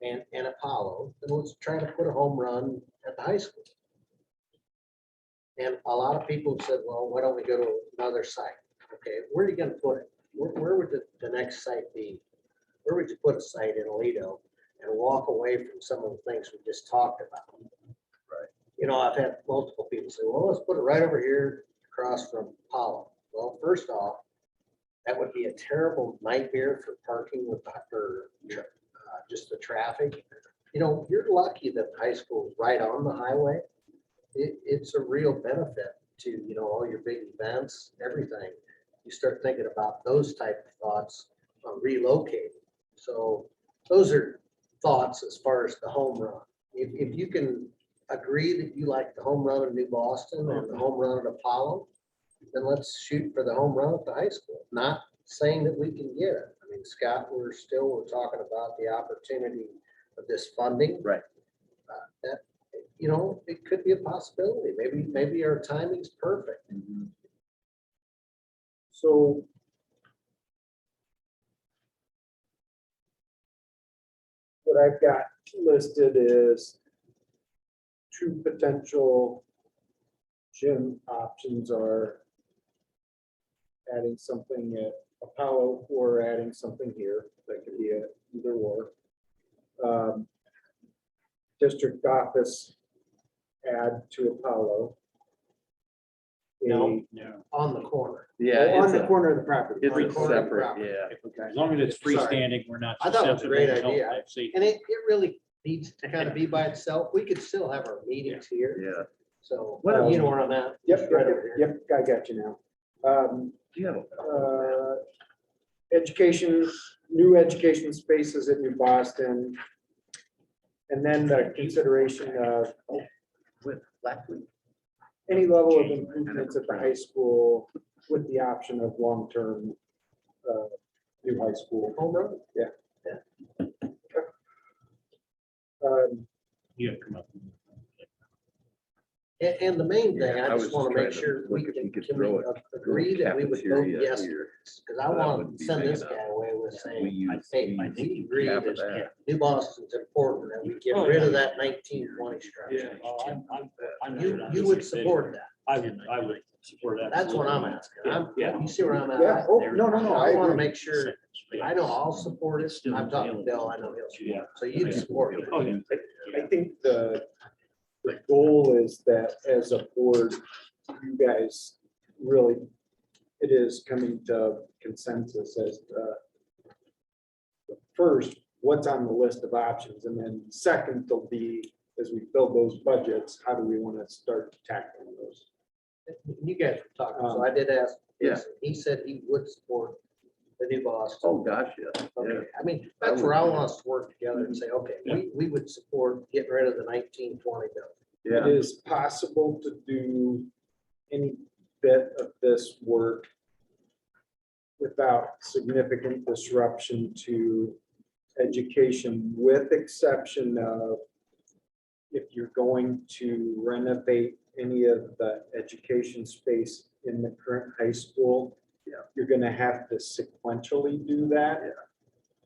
and Apollo, then let's try to put a home run at the high school. And a lot of people have said, well, why don't we go to another site? Okay, where are you gonna put it? Where would the next site be? Where would you put a site in Aledo and walk away from some of the things we just talked about? Right. You know, I've had multiple people say, well, let's put it right over here across from Apollo. Well, first off, that would be a terrible nightmare for parking with, or just the traffic. You know, you're lucky that high school is right on the highway. It's a real benefit to, you know, all your big events, everything. You start thinking about those type of thoughts on relocating. So those are thoughts as far as the home run. If you can agree that you like the home run of New Boston and the home run of Apollo, then let's shoot for the home run at the high school. Not saying that we can get it. I mean, Scott, we're talking about the opportunity of this funding. Right. That, you know, it could be a possibility. Maybe our timing's perfect. So what I've got listed is 2 potential Jim, options are adding something at Apollo or adding something here. That could be a either or. District office, add to Apollo. No. No. On the corner. Yeah, On it's the a, corner of the property. it's on a the corner of the separate, property. yeah. As long as it's Sorry. freestanding, we're not. I thought it was a susceptible great to health, idea. life, safety. And it really needs to kind of be by itself. We could still have our meetings here. Yeah. So, What else? you know where I'm at. Yep, Just yep, right yep, over here. yep, I got you now. Do you have a? Education, new education spaces at New Boston. And then the consideration of With Blackley? any level of improvements at the high school with the option of long-term new high school. Home run. You have to come up. And the main thing, Yeah, I was just want to trying make sure look we if you can, could can we throw agree that we would vote cafeteria yes? here. Because I That want wouldn't to be send big this enough. guy away with We saying, use- hey, we we use agree half that of that. New Boston's important, that we get Oh, rid yeah. of that 1920 structure. I'm You, you would support that. I would support that. That's what I'm asking. Yeah. You see where I'm at? Yeah, oh, no, I want to agree. make sure, I know I'll support it. I've talked to Bill, I know he'll support Yeah. it. So you'd support it. Oh, yeah. I think the goal is that as a board, you guys really, it is coming to consensus as first, what's on the list of options, and then second, there'll be, as we build those budgets, how do we want to start tackling those? You guys were talking, so I did ask. Yeah. He said he would support the New Boston. Oh, gosh, yeah. Okay, I mean, that's where I want us to work together and say, okay, we would support getting rid of the 1920 building. It is possible to do any bit of this work without significant disruption to education, with exception of if you're going to renovate any of the education space in the current high school, you're gonna have to sequentially do that.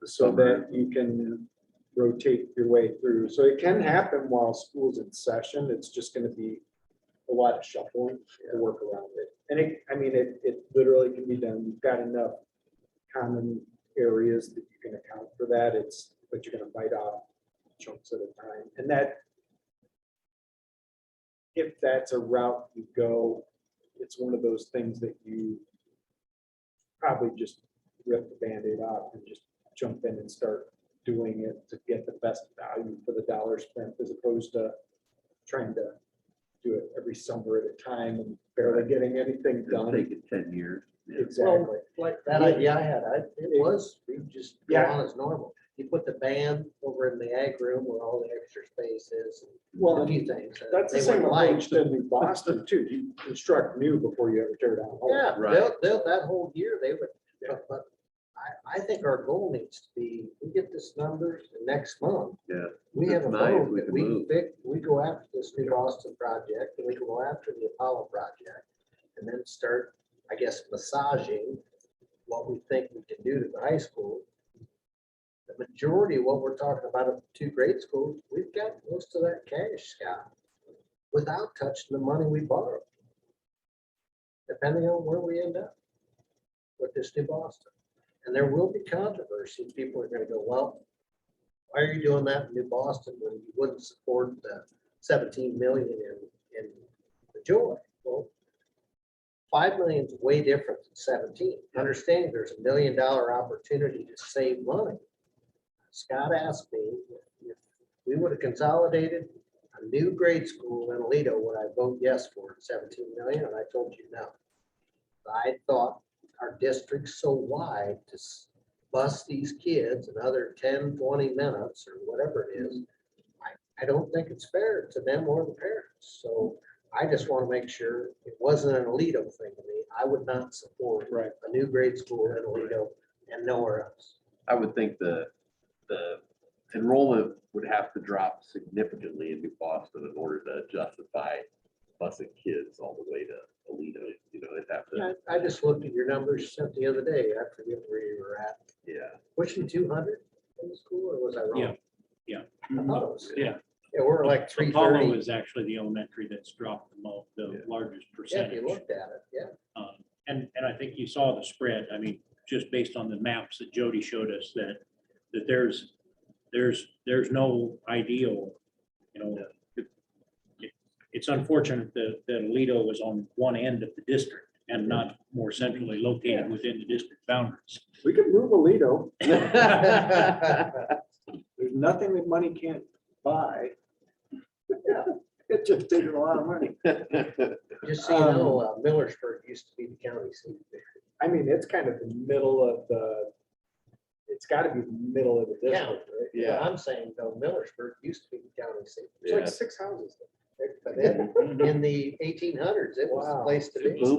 So that you can rotate your way through. So it can happen while school's in session. It's just gonna be a lot of shuffling to work around it. And it literally can be done. You've got enough common areas that you can account for that. But you're gonna bite off chunks at a time. And that, if that's a route you go, it's one of those things that you probably just rip the Band-Aid off and just jump in and start doing it to get the best value for the dollar spent, as opposed to trying to do it every summer at a time and barely getting anything It'll done. take it 10 years. Yeah. Exactly. Like that idea I had, it was, we just go Yeah. on as normal. You put the band over in the ag room where all the extra space is. And Well, a few things. that's the They same wouldn't like. approach to New Boston too. You construct new before you ever tear down. old. Yeah, Right. that whole year they would, but I think our goal needs to be, we get this numbers next month. Yeah. We have a It's nice, vote we that can we move. pick, we go after this New Boston project and we go after the Apollo project. And then start, I guess, massaging what we think we can do to the high school. The majority of what we're talking about at the two grade schools, we've got most of that cash, Scott, without touching the money we borrowed. Depending on where we end up with this New Boston. And there will be controversy. People are gonna go, well, why are you doing that in New Boston when you wouldn't support the 17 million in the Joy? Well, 5 million is way different than 17. Understanding there's $1 million opportunity to save money. Scott asked me if we would have consolidated a new grade school in Alito, would I vote yes for 17 million? And I told you no. I thought our district's so wide to bus these kids another 10, 20 minutes or whatever it is. I don't think it's fair to them or the parents. So I just want to make sure it wasn't an Alito thing to me. I would not support a new grade school in Alito and nowhere else. I would think the enrollment would have to drop significantly in New Boston in order to justify busing kids all the way to Alito. You know, they'd have to, I just looked at your numbers sent the other day. I forget where you were at. yeah. Pushing 200 in the school, or was I wrong? Yeah. I thought it was. Yeah. Yeah, we're like three Apollo thirty. is actually the elementary that's dropped the most, the Yeah. largest Yeah, if percentage. you looked at it, yeah. And I think you saw the spread. I mean, just based on the maps that Jody showed us, that there's no ideal, you know. It's unfortunate that Alito is on one end of the district and not more centrally located within the district boundaries. We could move Alito. There's nothing that money can't buy. It just takes a lot of money. Just so you know, Millersburg used to be the county seat. I mean, it's kind of the middle of the, it's gotta be the middle of the district, right? Yeah, I'm saying though, Millersburg used to be the county seat. It's Yeah. like 6 houses. But then in the 1800s, it was the Wow. place to It be. was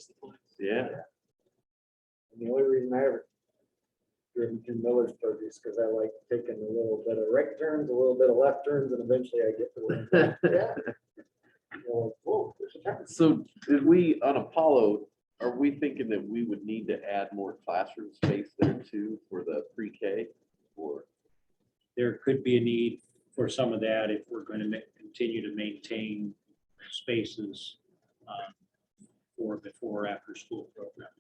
the place. Yeah. And the only reason I ever driven through Millersburg is because I like taking a little bit of right turns, a little bit of left turns, and eventually I get to where I'm going. Yeah. You're like, whoa, there's a town. So did we, on Apollo, are we thinking that we would need to add more classroom space there too for the pre-K? Or, There could be a need for some of that if we're going to continue to maintain spaces for before or after school programs.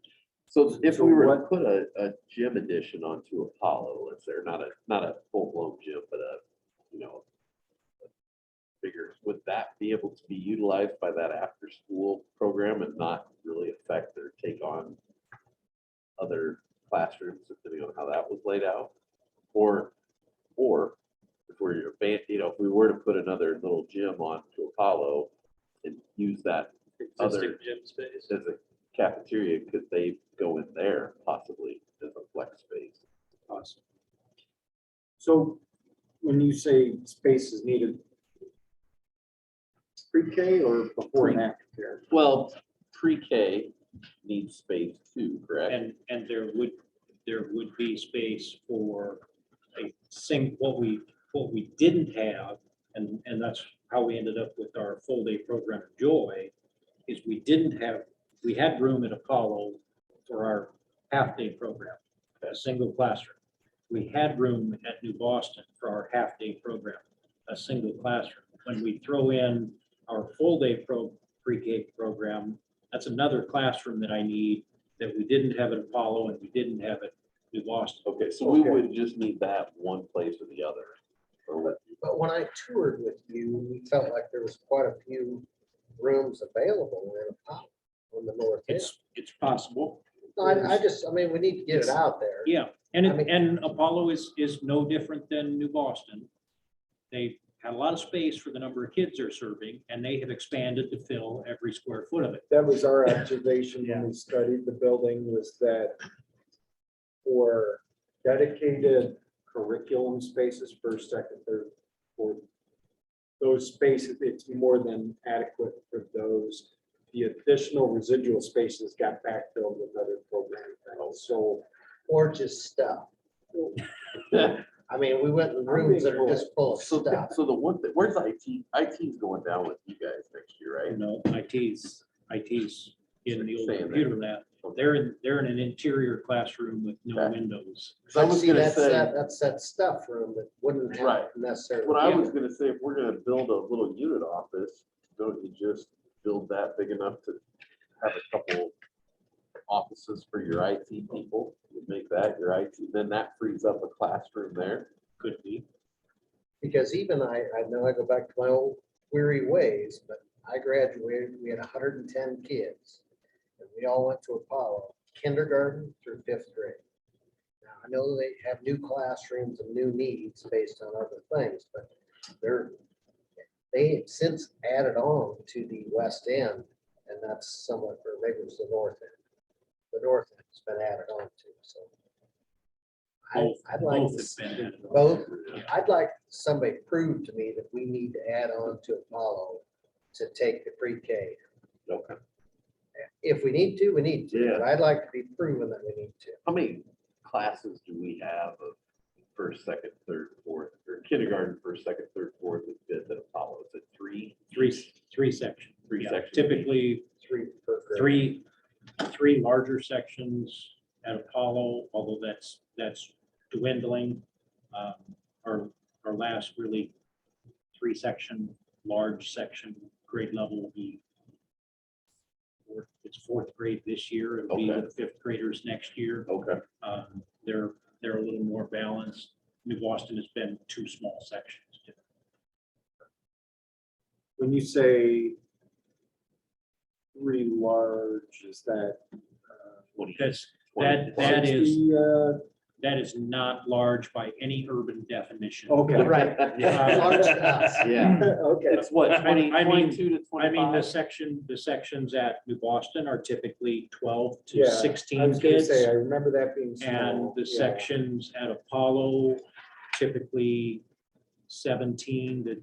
so if So we were to what- put a gym addition onto Apollo, let's say, or not a full-blown gym, but a, you know, bigger, would that be able to be utilized by that after-school program and not really affect their take on other classrooms, depending on how that was laid out? Or if we're, you know, if we were to put another little gym onto Apollo and use that other Existing gym space. as a cafeteria, could they go in there possibly as a flex space? Awesome. So when you say space is needed, pre-K or before and after care? Well, pre-K needs space too, correct? And there would be space for what we didn't have, and that's how we ended up with our full day program of Joy, is we had room at Apollo for our half day program, a single classroom. We had room at New Boston for our half day program, a single classroom. When we throw in our full day pre-K program, that's another classroom that I need that we didn't have at Apollo and we didn't have at New Boston. Okay, so we Okay. would just need that one place or the other. Or what? But when I toured with you, we felt like there was quite a few rooms available in Apollo on the north end. It's possible. No, I mean, we need to get it out there. Yeah, and I mean- and Apollo is no different than New Boston. They had a lot of space for the number of kids they're serving, and they have expanded to fill every square foot of it. That was our observation when we studied the building, was that for dedicated curriculum spaces, first, second, third, fourth, those spaces, it's more than adequate for those. The additional residual spaces got backfilled with other programs. So Or just stuff. I mean, we went in rooms that are just full of So, stuff. so the one, where's IT? IT's going down with you guys next year, right? No, IT's in the old Saying that. computer lab. They're in an interior classroom with no Okay. So windows. I But was see, gonna that's say, that's that stuff room that wouldn't have Right. necessarily. what I was gonna say, if we're gonna build a little unit office, don't you just build that big enough to have a couple offices for your IT people? You make that your IT, then that frees up a classroom there. Could be. Because even I know I go back to my old weary ways, but I graduated, we had 110 kids. And we all went to Apollo, kindergarten through 5th grade. Now, I know they have new classrooms and new needs based on other things, but they have since added on to the west end, and that's somewhat, or maybe it was the north end. The north end's been added on to, so. I'd like Both to have see been added on. both. I'd like somebody to prove to me that we need to add on to Apollo to take the pre-K. Okay. If we need to, we need to, Yeah. but I'd like to be proven that we need to. How many classes do we have of first, second, third, fourth, or kindergarten, first, second, third, fourth, and fifth at Apollo? Is it three? Three sections. Three Yeah, sections. Typically, 3 per grade. three larger sections at Apollo, although that's dwindling. Our last really 3-section, large section, grade level will be it's 4th grade this year. It'll be Okay. with 5th graders next year. Okay. They're a little more balanced. New Boston has been 2 small sections. When you say really large, is that? That's, 20. that is not large by any urban definition. Okay. Right. Yeah. Large to us. Yeah. Okay. It's what, I mean- 22 to I mean, 25? the sections at New Boston are typically 12 to Yeah, I 16 was gonna kids. say, I remember that being small. And the yeah. sections at Apollo typically 17 to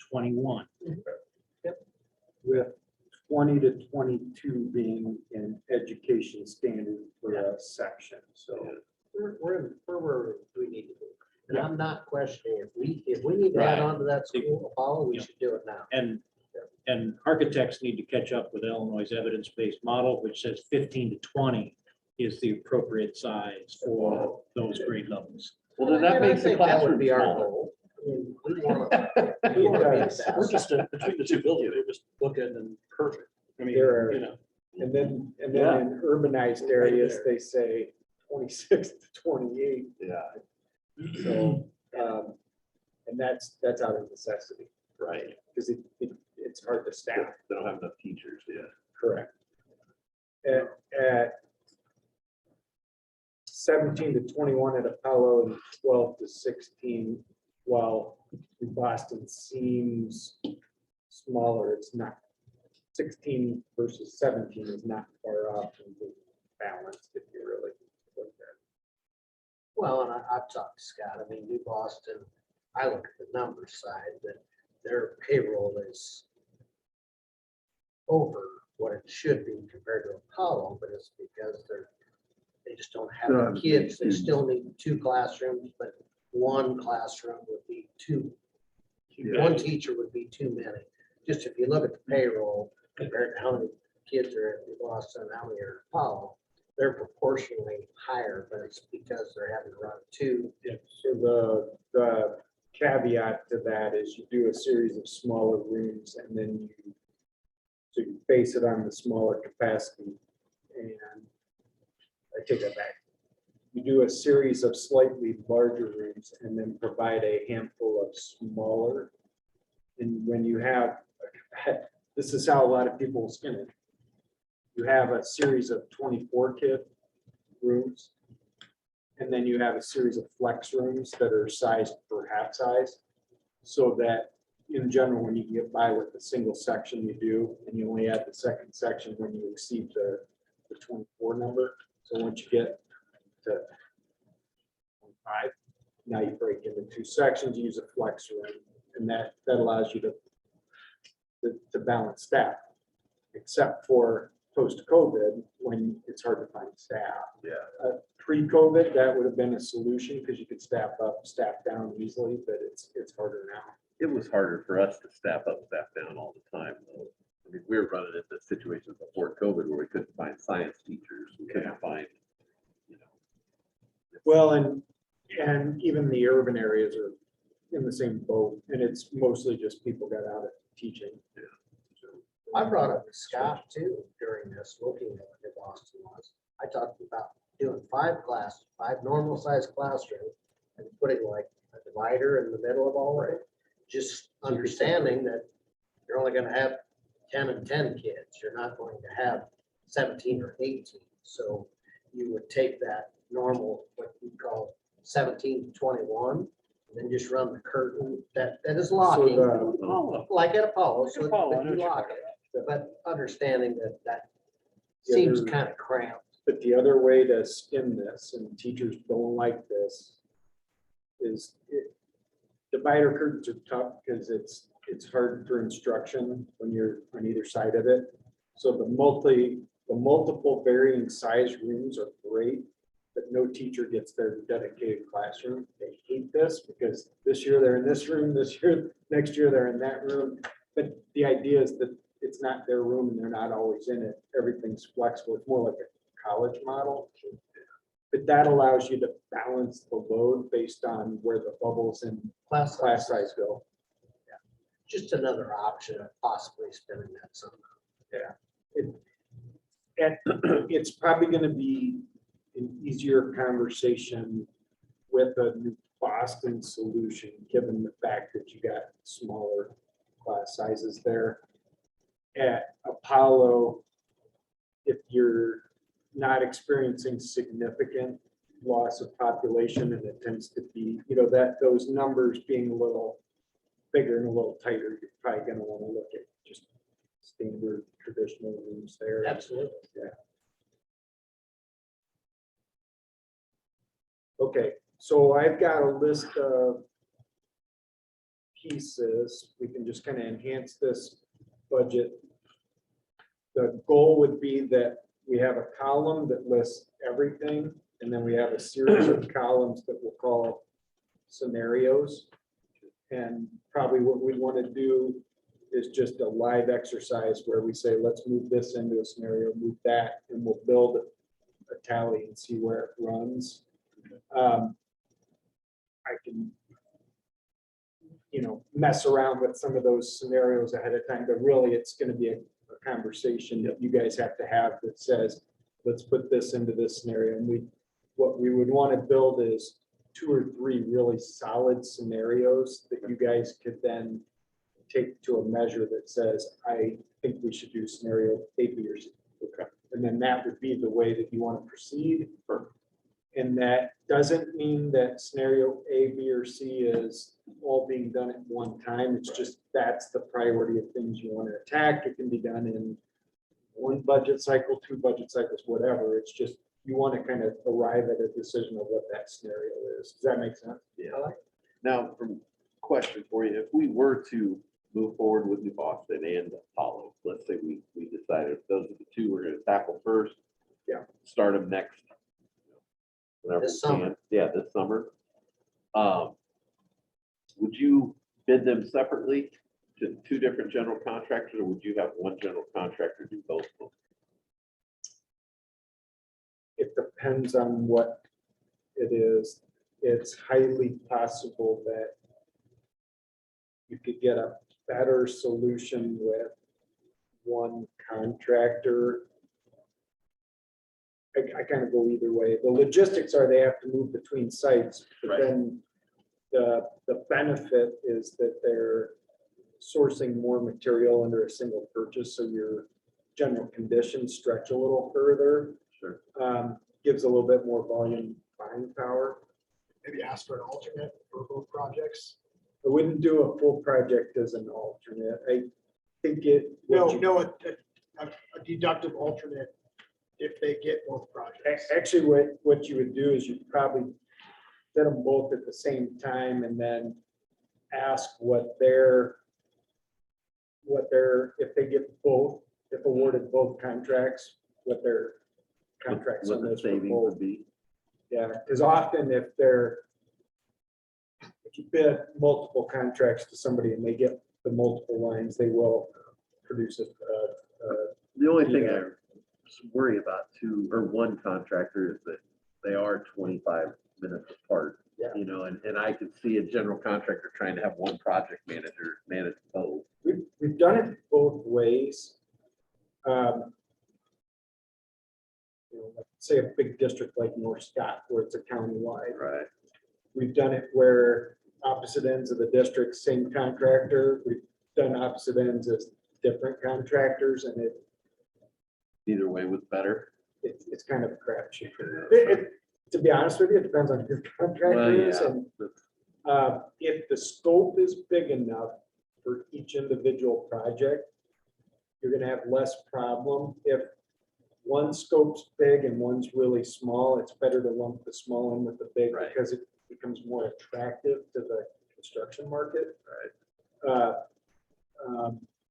21. With 20 to 22 being an education standard for a section, so. We're where we need to be. And I'm not questioning if we need to add Right. on to that school, Apollo, we Yeah. should do it now. And architects need to catch up with Illinois' evidence-based model, which says 15 to 20 is the appropriate size for those grade levels. Well, then that And I makes the think that would classroom be our smaller. goal. I mean, we want to be the best. We're just, between the 2 buildings, we're just looking and perfect. I mean, There are- you know. And then Yeah. in urbanized areas, they say 26 to 28. Yeah, So, and that's out of necessity, right. because it's hard to staff. They don't have enough teachers, yeah. Correct. At 17 to 21 at Apollo and 12 to 16, while Boston seems smaller, it's not. 16 versus 17 is not far off from being balanced if you really look at it. Well, and I've talked to Scott, I mean, New Boston, I look at the numbers side, but their payroll is over what it should be compared to Apollo, but it's because they just don't have Don't have the as many kids. They students. still need 2 classrooms, but 1 classroom would be 2. Yeah. 1 teacher would be too many. Just if you look at the payroll compared to how many kids are at New Boston, and how many are at Apollo, they're proportionally higher, but it's because they're having to run 2. So the caveat to that is you do a series of smaller rooms and then you base it on the smaller capacity. And I take that back. You do a series of slightly larger rooms and then provide a handful of smaller. And when you have, this is how a lot of people skin it. You have a series of 24 kid rooms. And then you have a series of flex rooms that are sized for half size. So that in general, when you get by with the single section you do, and you only add the second section when you exceed the 24 number. So once you get to 25, now you break into 2 sections, use a flex room, and that allows you to balance staff, except for post-COVID, when it's hard to find staff. Yeah. Pre-COVID, that would have been a solution because you could staff up, staff down easily, but it's harder now. It was harder for us to staff up, staff down all the time, though. I mean, we were running into situations before COVID where we couldn't find science teachers, we couldn't find, you know. Well, and even the urban areas are in the same boat, and it's mostly just people got out of teaching. I brought up to Scott too during this, looking at what New Boston was. I talked about doing 5 normal sized classrooms and putting like a divider in the middle of all of it. Just understanding that you're only gonna have 10 and 10 kids. You're not going to have 17 or 18. So you would take that normal, what we call 17 to 21, and then just run the curtain that is locking. Like at Apollo, so that you lock it. But understanding that Yeah, seems there's- kind of cramped. But the other way to skin this, and teachers don't like this, is divider curtains are tough because it's hard for instruction when you're on either side of it. So the multiple varying size rooms are great, but no teacher gets their dedicated classroom. They hate this because this year they're in this room, next year they're in that room. But the idea is that it's not their room and they're not always in it. Everything's flexible. It's more like a college model. But that allows you to balance the load based on where the bubbles and Class class size go. just another option of possibly spending that somehow. And it's probably gonna be an easier conversation with a new Boston solution, given the fact that you got smaller class sizes there. At Apollo, if you're not experiencing significant loss of population, and it tends to be, that those numbers being a little bigger and a little tighter, you're probably gonna wanna look at just standard traditional rooms there. Absolutely. Okay, so I've got a list of pieces. We can just kind of enhance this budget. The goal would be that we have a column that lists everything, and then we have a series of columns that we'll call scenarios. And probably what we want to do is just a live exercise where we say, let's move this into a scenario, move that, and we'll build a tally and see where it runs. I can, mess around with some of those scenarios ahead of time, but really it's going to be a conversation that you guys have to have that says, let's put this into this scenario. And what we would want to build is 2 or 3 really solid scenarios that you guys could then take to a measure that says, I think we should do scenario A, B, or C. Okay. And then that would be the way that you want to proceed. And that doesn't mean that scenario A, B, or C is all being done at one time. It's just that's the priority of things you want to attack. It can be done in 1 budget cycle, 2 budget cycles, whatever. It's just you want to kind of arrive at a decision of what that scenario is. Does that make sense? Yeah. Now, from question for you, if we were to move forward with New Boston and Apollo, let's say we decided those are the 2 we're going to tackle first. Yeah. Start them next. Whenever This we can. summer. Yeah, this summer. Would you bid them separately to 2 different general contractors, or would you have one general contractor do both of them? It depends on what it is. It's highly possible that you could get a better solution with one contractor. I kind of go either way. The logistics are they have to move between sites, but Right. then the benefit is that they're sourcing more material under a single purchase, so your general conditions stretch a little further. Sure. Gives a little bit more volume buying power. Maybe ask for an alternate for both projects. I wouldn't do a full project as an alternate. I think it. No, a deductive alternate if they get both projects. Actually, what you would do is you'd probably bid them both at the same time and then ask if they get both, if awarded both contracts, what their contracts What on the those savings proposed. would be? Yeah, because often if you bid multiple contracts to somebody and they get the multiple lines, they will produce The only thing Yeah. I worry about one contractor is that they are 25 minutes apart. Yeah. And I could see a general contractor trying to have one project manager manage both. We've done it both ways. Like, say a big district like North Scott, where it's a countywide. Right. We've done it where opposite ends of the district, same contractor. We've done opposite ends as different contractors, and Either way was better. it's kind of a crapshoot. To be honest with you, it depends on who the contractor Well, is. yeah. And if the scope is big enough for each individual project, you're gonna have less problem. If one scope's big and one's really small, it's better to lump the small in with the big Right. because it becomes more attractive to the construction market. Right.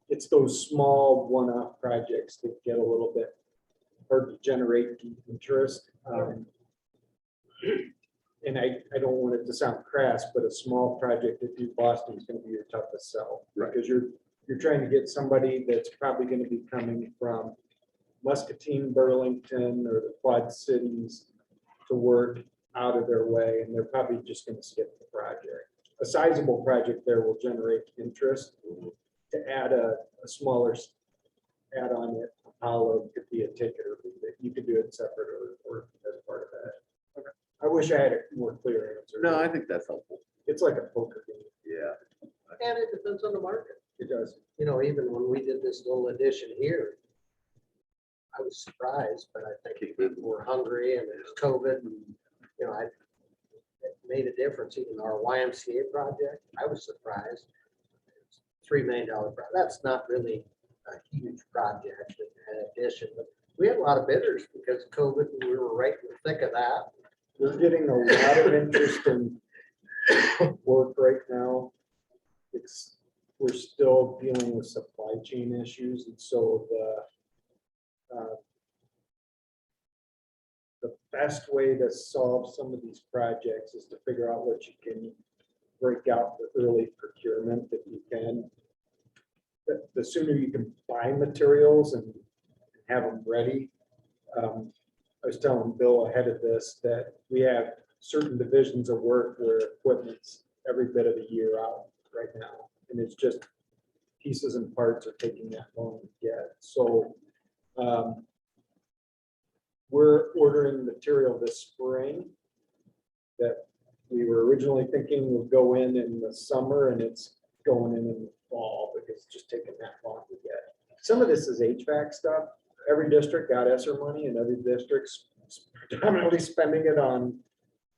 It's those small one-off projects that get a little bit hard to generate deep interest. And I don't want it to sound crass, but a small project at New Boston is going to be your toughest sell. Right. Because you're trying to get somebody that's probably going to be coming from Muscatine, Burlington, or the Quad Cities to work out of their way, and they're probably just going to skip the project. a sizable project there will generate interest. To add a smaller add on it, Apollo could be a ticket, or you could do it separate or as part of that. Okay. I wish I had a more clear answer. No, I think that's helpful. It's like a poker game. Yeah. And it depends on the market. It does. You know, even when we did this little addition here, I was surprised, but I think people were hungry and there's COVID and, you know, it made a difference. Even our YMCA project, I was surprised. It's $3 million project. That's not really a huge project, an addition, but we had a lot of bidders because of COVID and we were right in the thick of that. We're getting a lot of interest in work right now. We're still dealing with supply chain issues, and so the best way to solve some of these projects is to figure out what you can break out for early procurement if you can. The sooner you can buy materials and have them ready. I was telling Bill ahead of this that we have certain divisions of work where equipment's every bit of the year out right now. And it's just pieces and parts are taking that long to get. So we're ordering material this spring that we were originally thinking would go in the summer, and it's going in the fall because it's just taking that long to get. Some of this is HVAC stuff. Every district got ESSER money, and every district's predominantly spending it on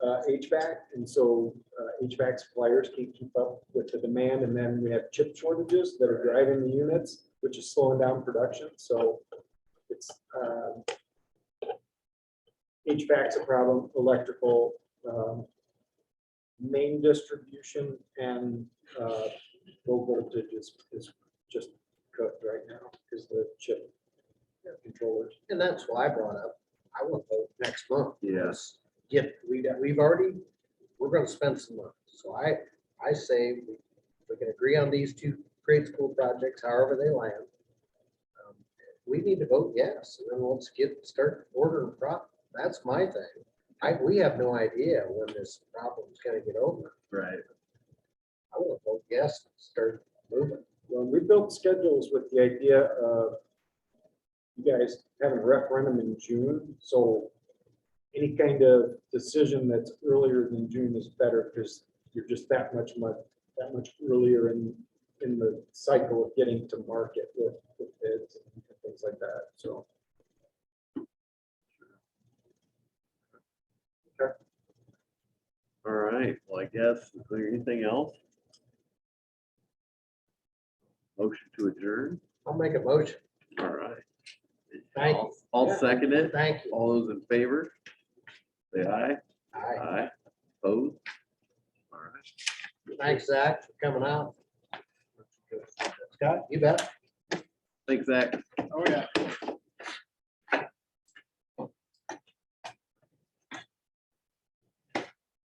HVAC, and so HVAC suppliers can't keep up with the demand, and then we have chip shortages that are driving the units, which is slowing down production. So it's HVAC's a problem, electrical, main distribution, and low voltage is just cooked right now because the chip controllers. And that's why I brought up, I want to vote next month. Yes. We're gonna spend some money. So I say we can agree on these two grade school projects, however they land. We need to vote yes, and then let's start ordering prop. That's my thing. We have no idea when this problem's gonna get over. Right. I want to vote yes, and start moving. Well, we built schedules with the idea of you guys having a referendum in June, so any kind of decision that's earlier than June is better because you're just that much earlier in the cycle of getting to market with bids and things like that. So. Okay. All right. Well, I guess, is there anything else? Motion to adjourn? I'll make a motion. All right. Thank you. I'll Yeah. second it. Thank you. All those in favor? Say aye. Aye. Aye. Opposed? All right. Thanks, Zach, for coming out. Scott, you bet. Thanks, Zach. Oh, yeah.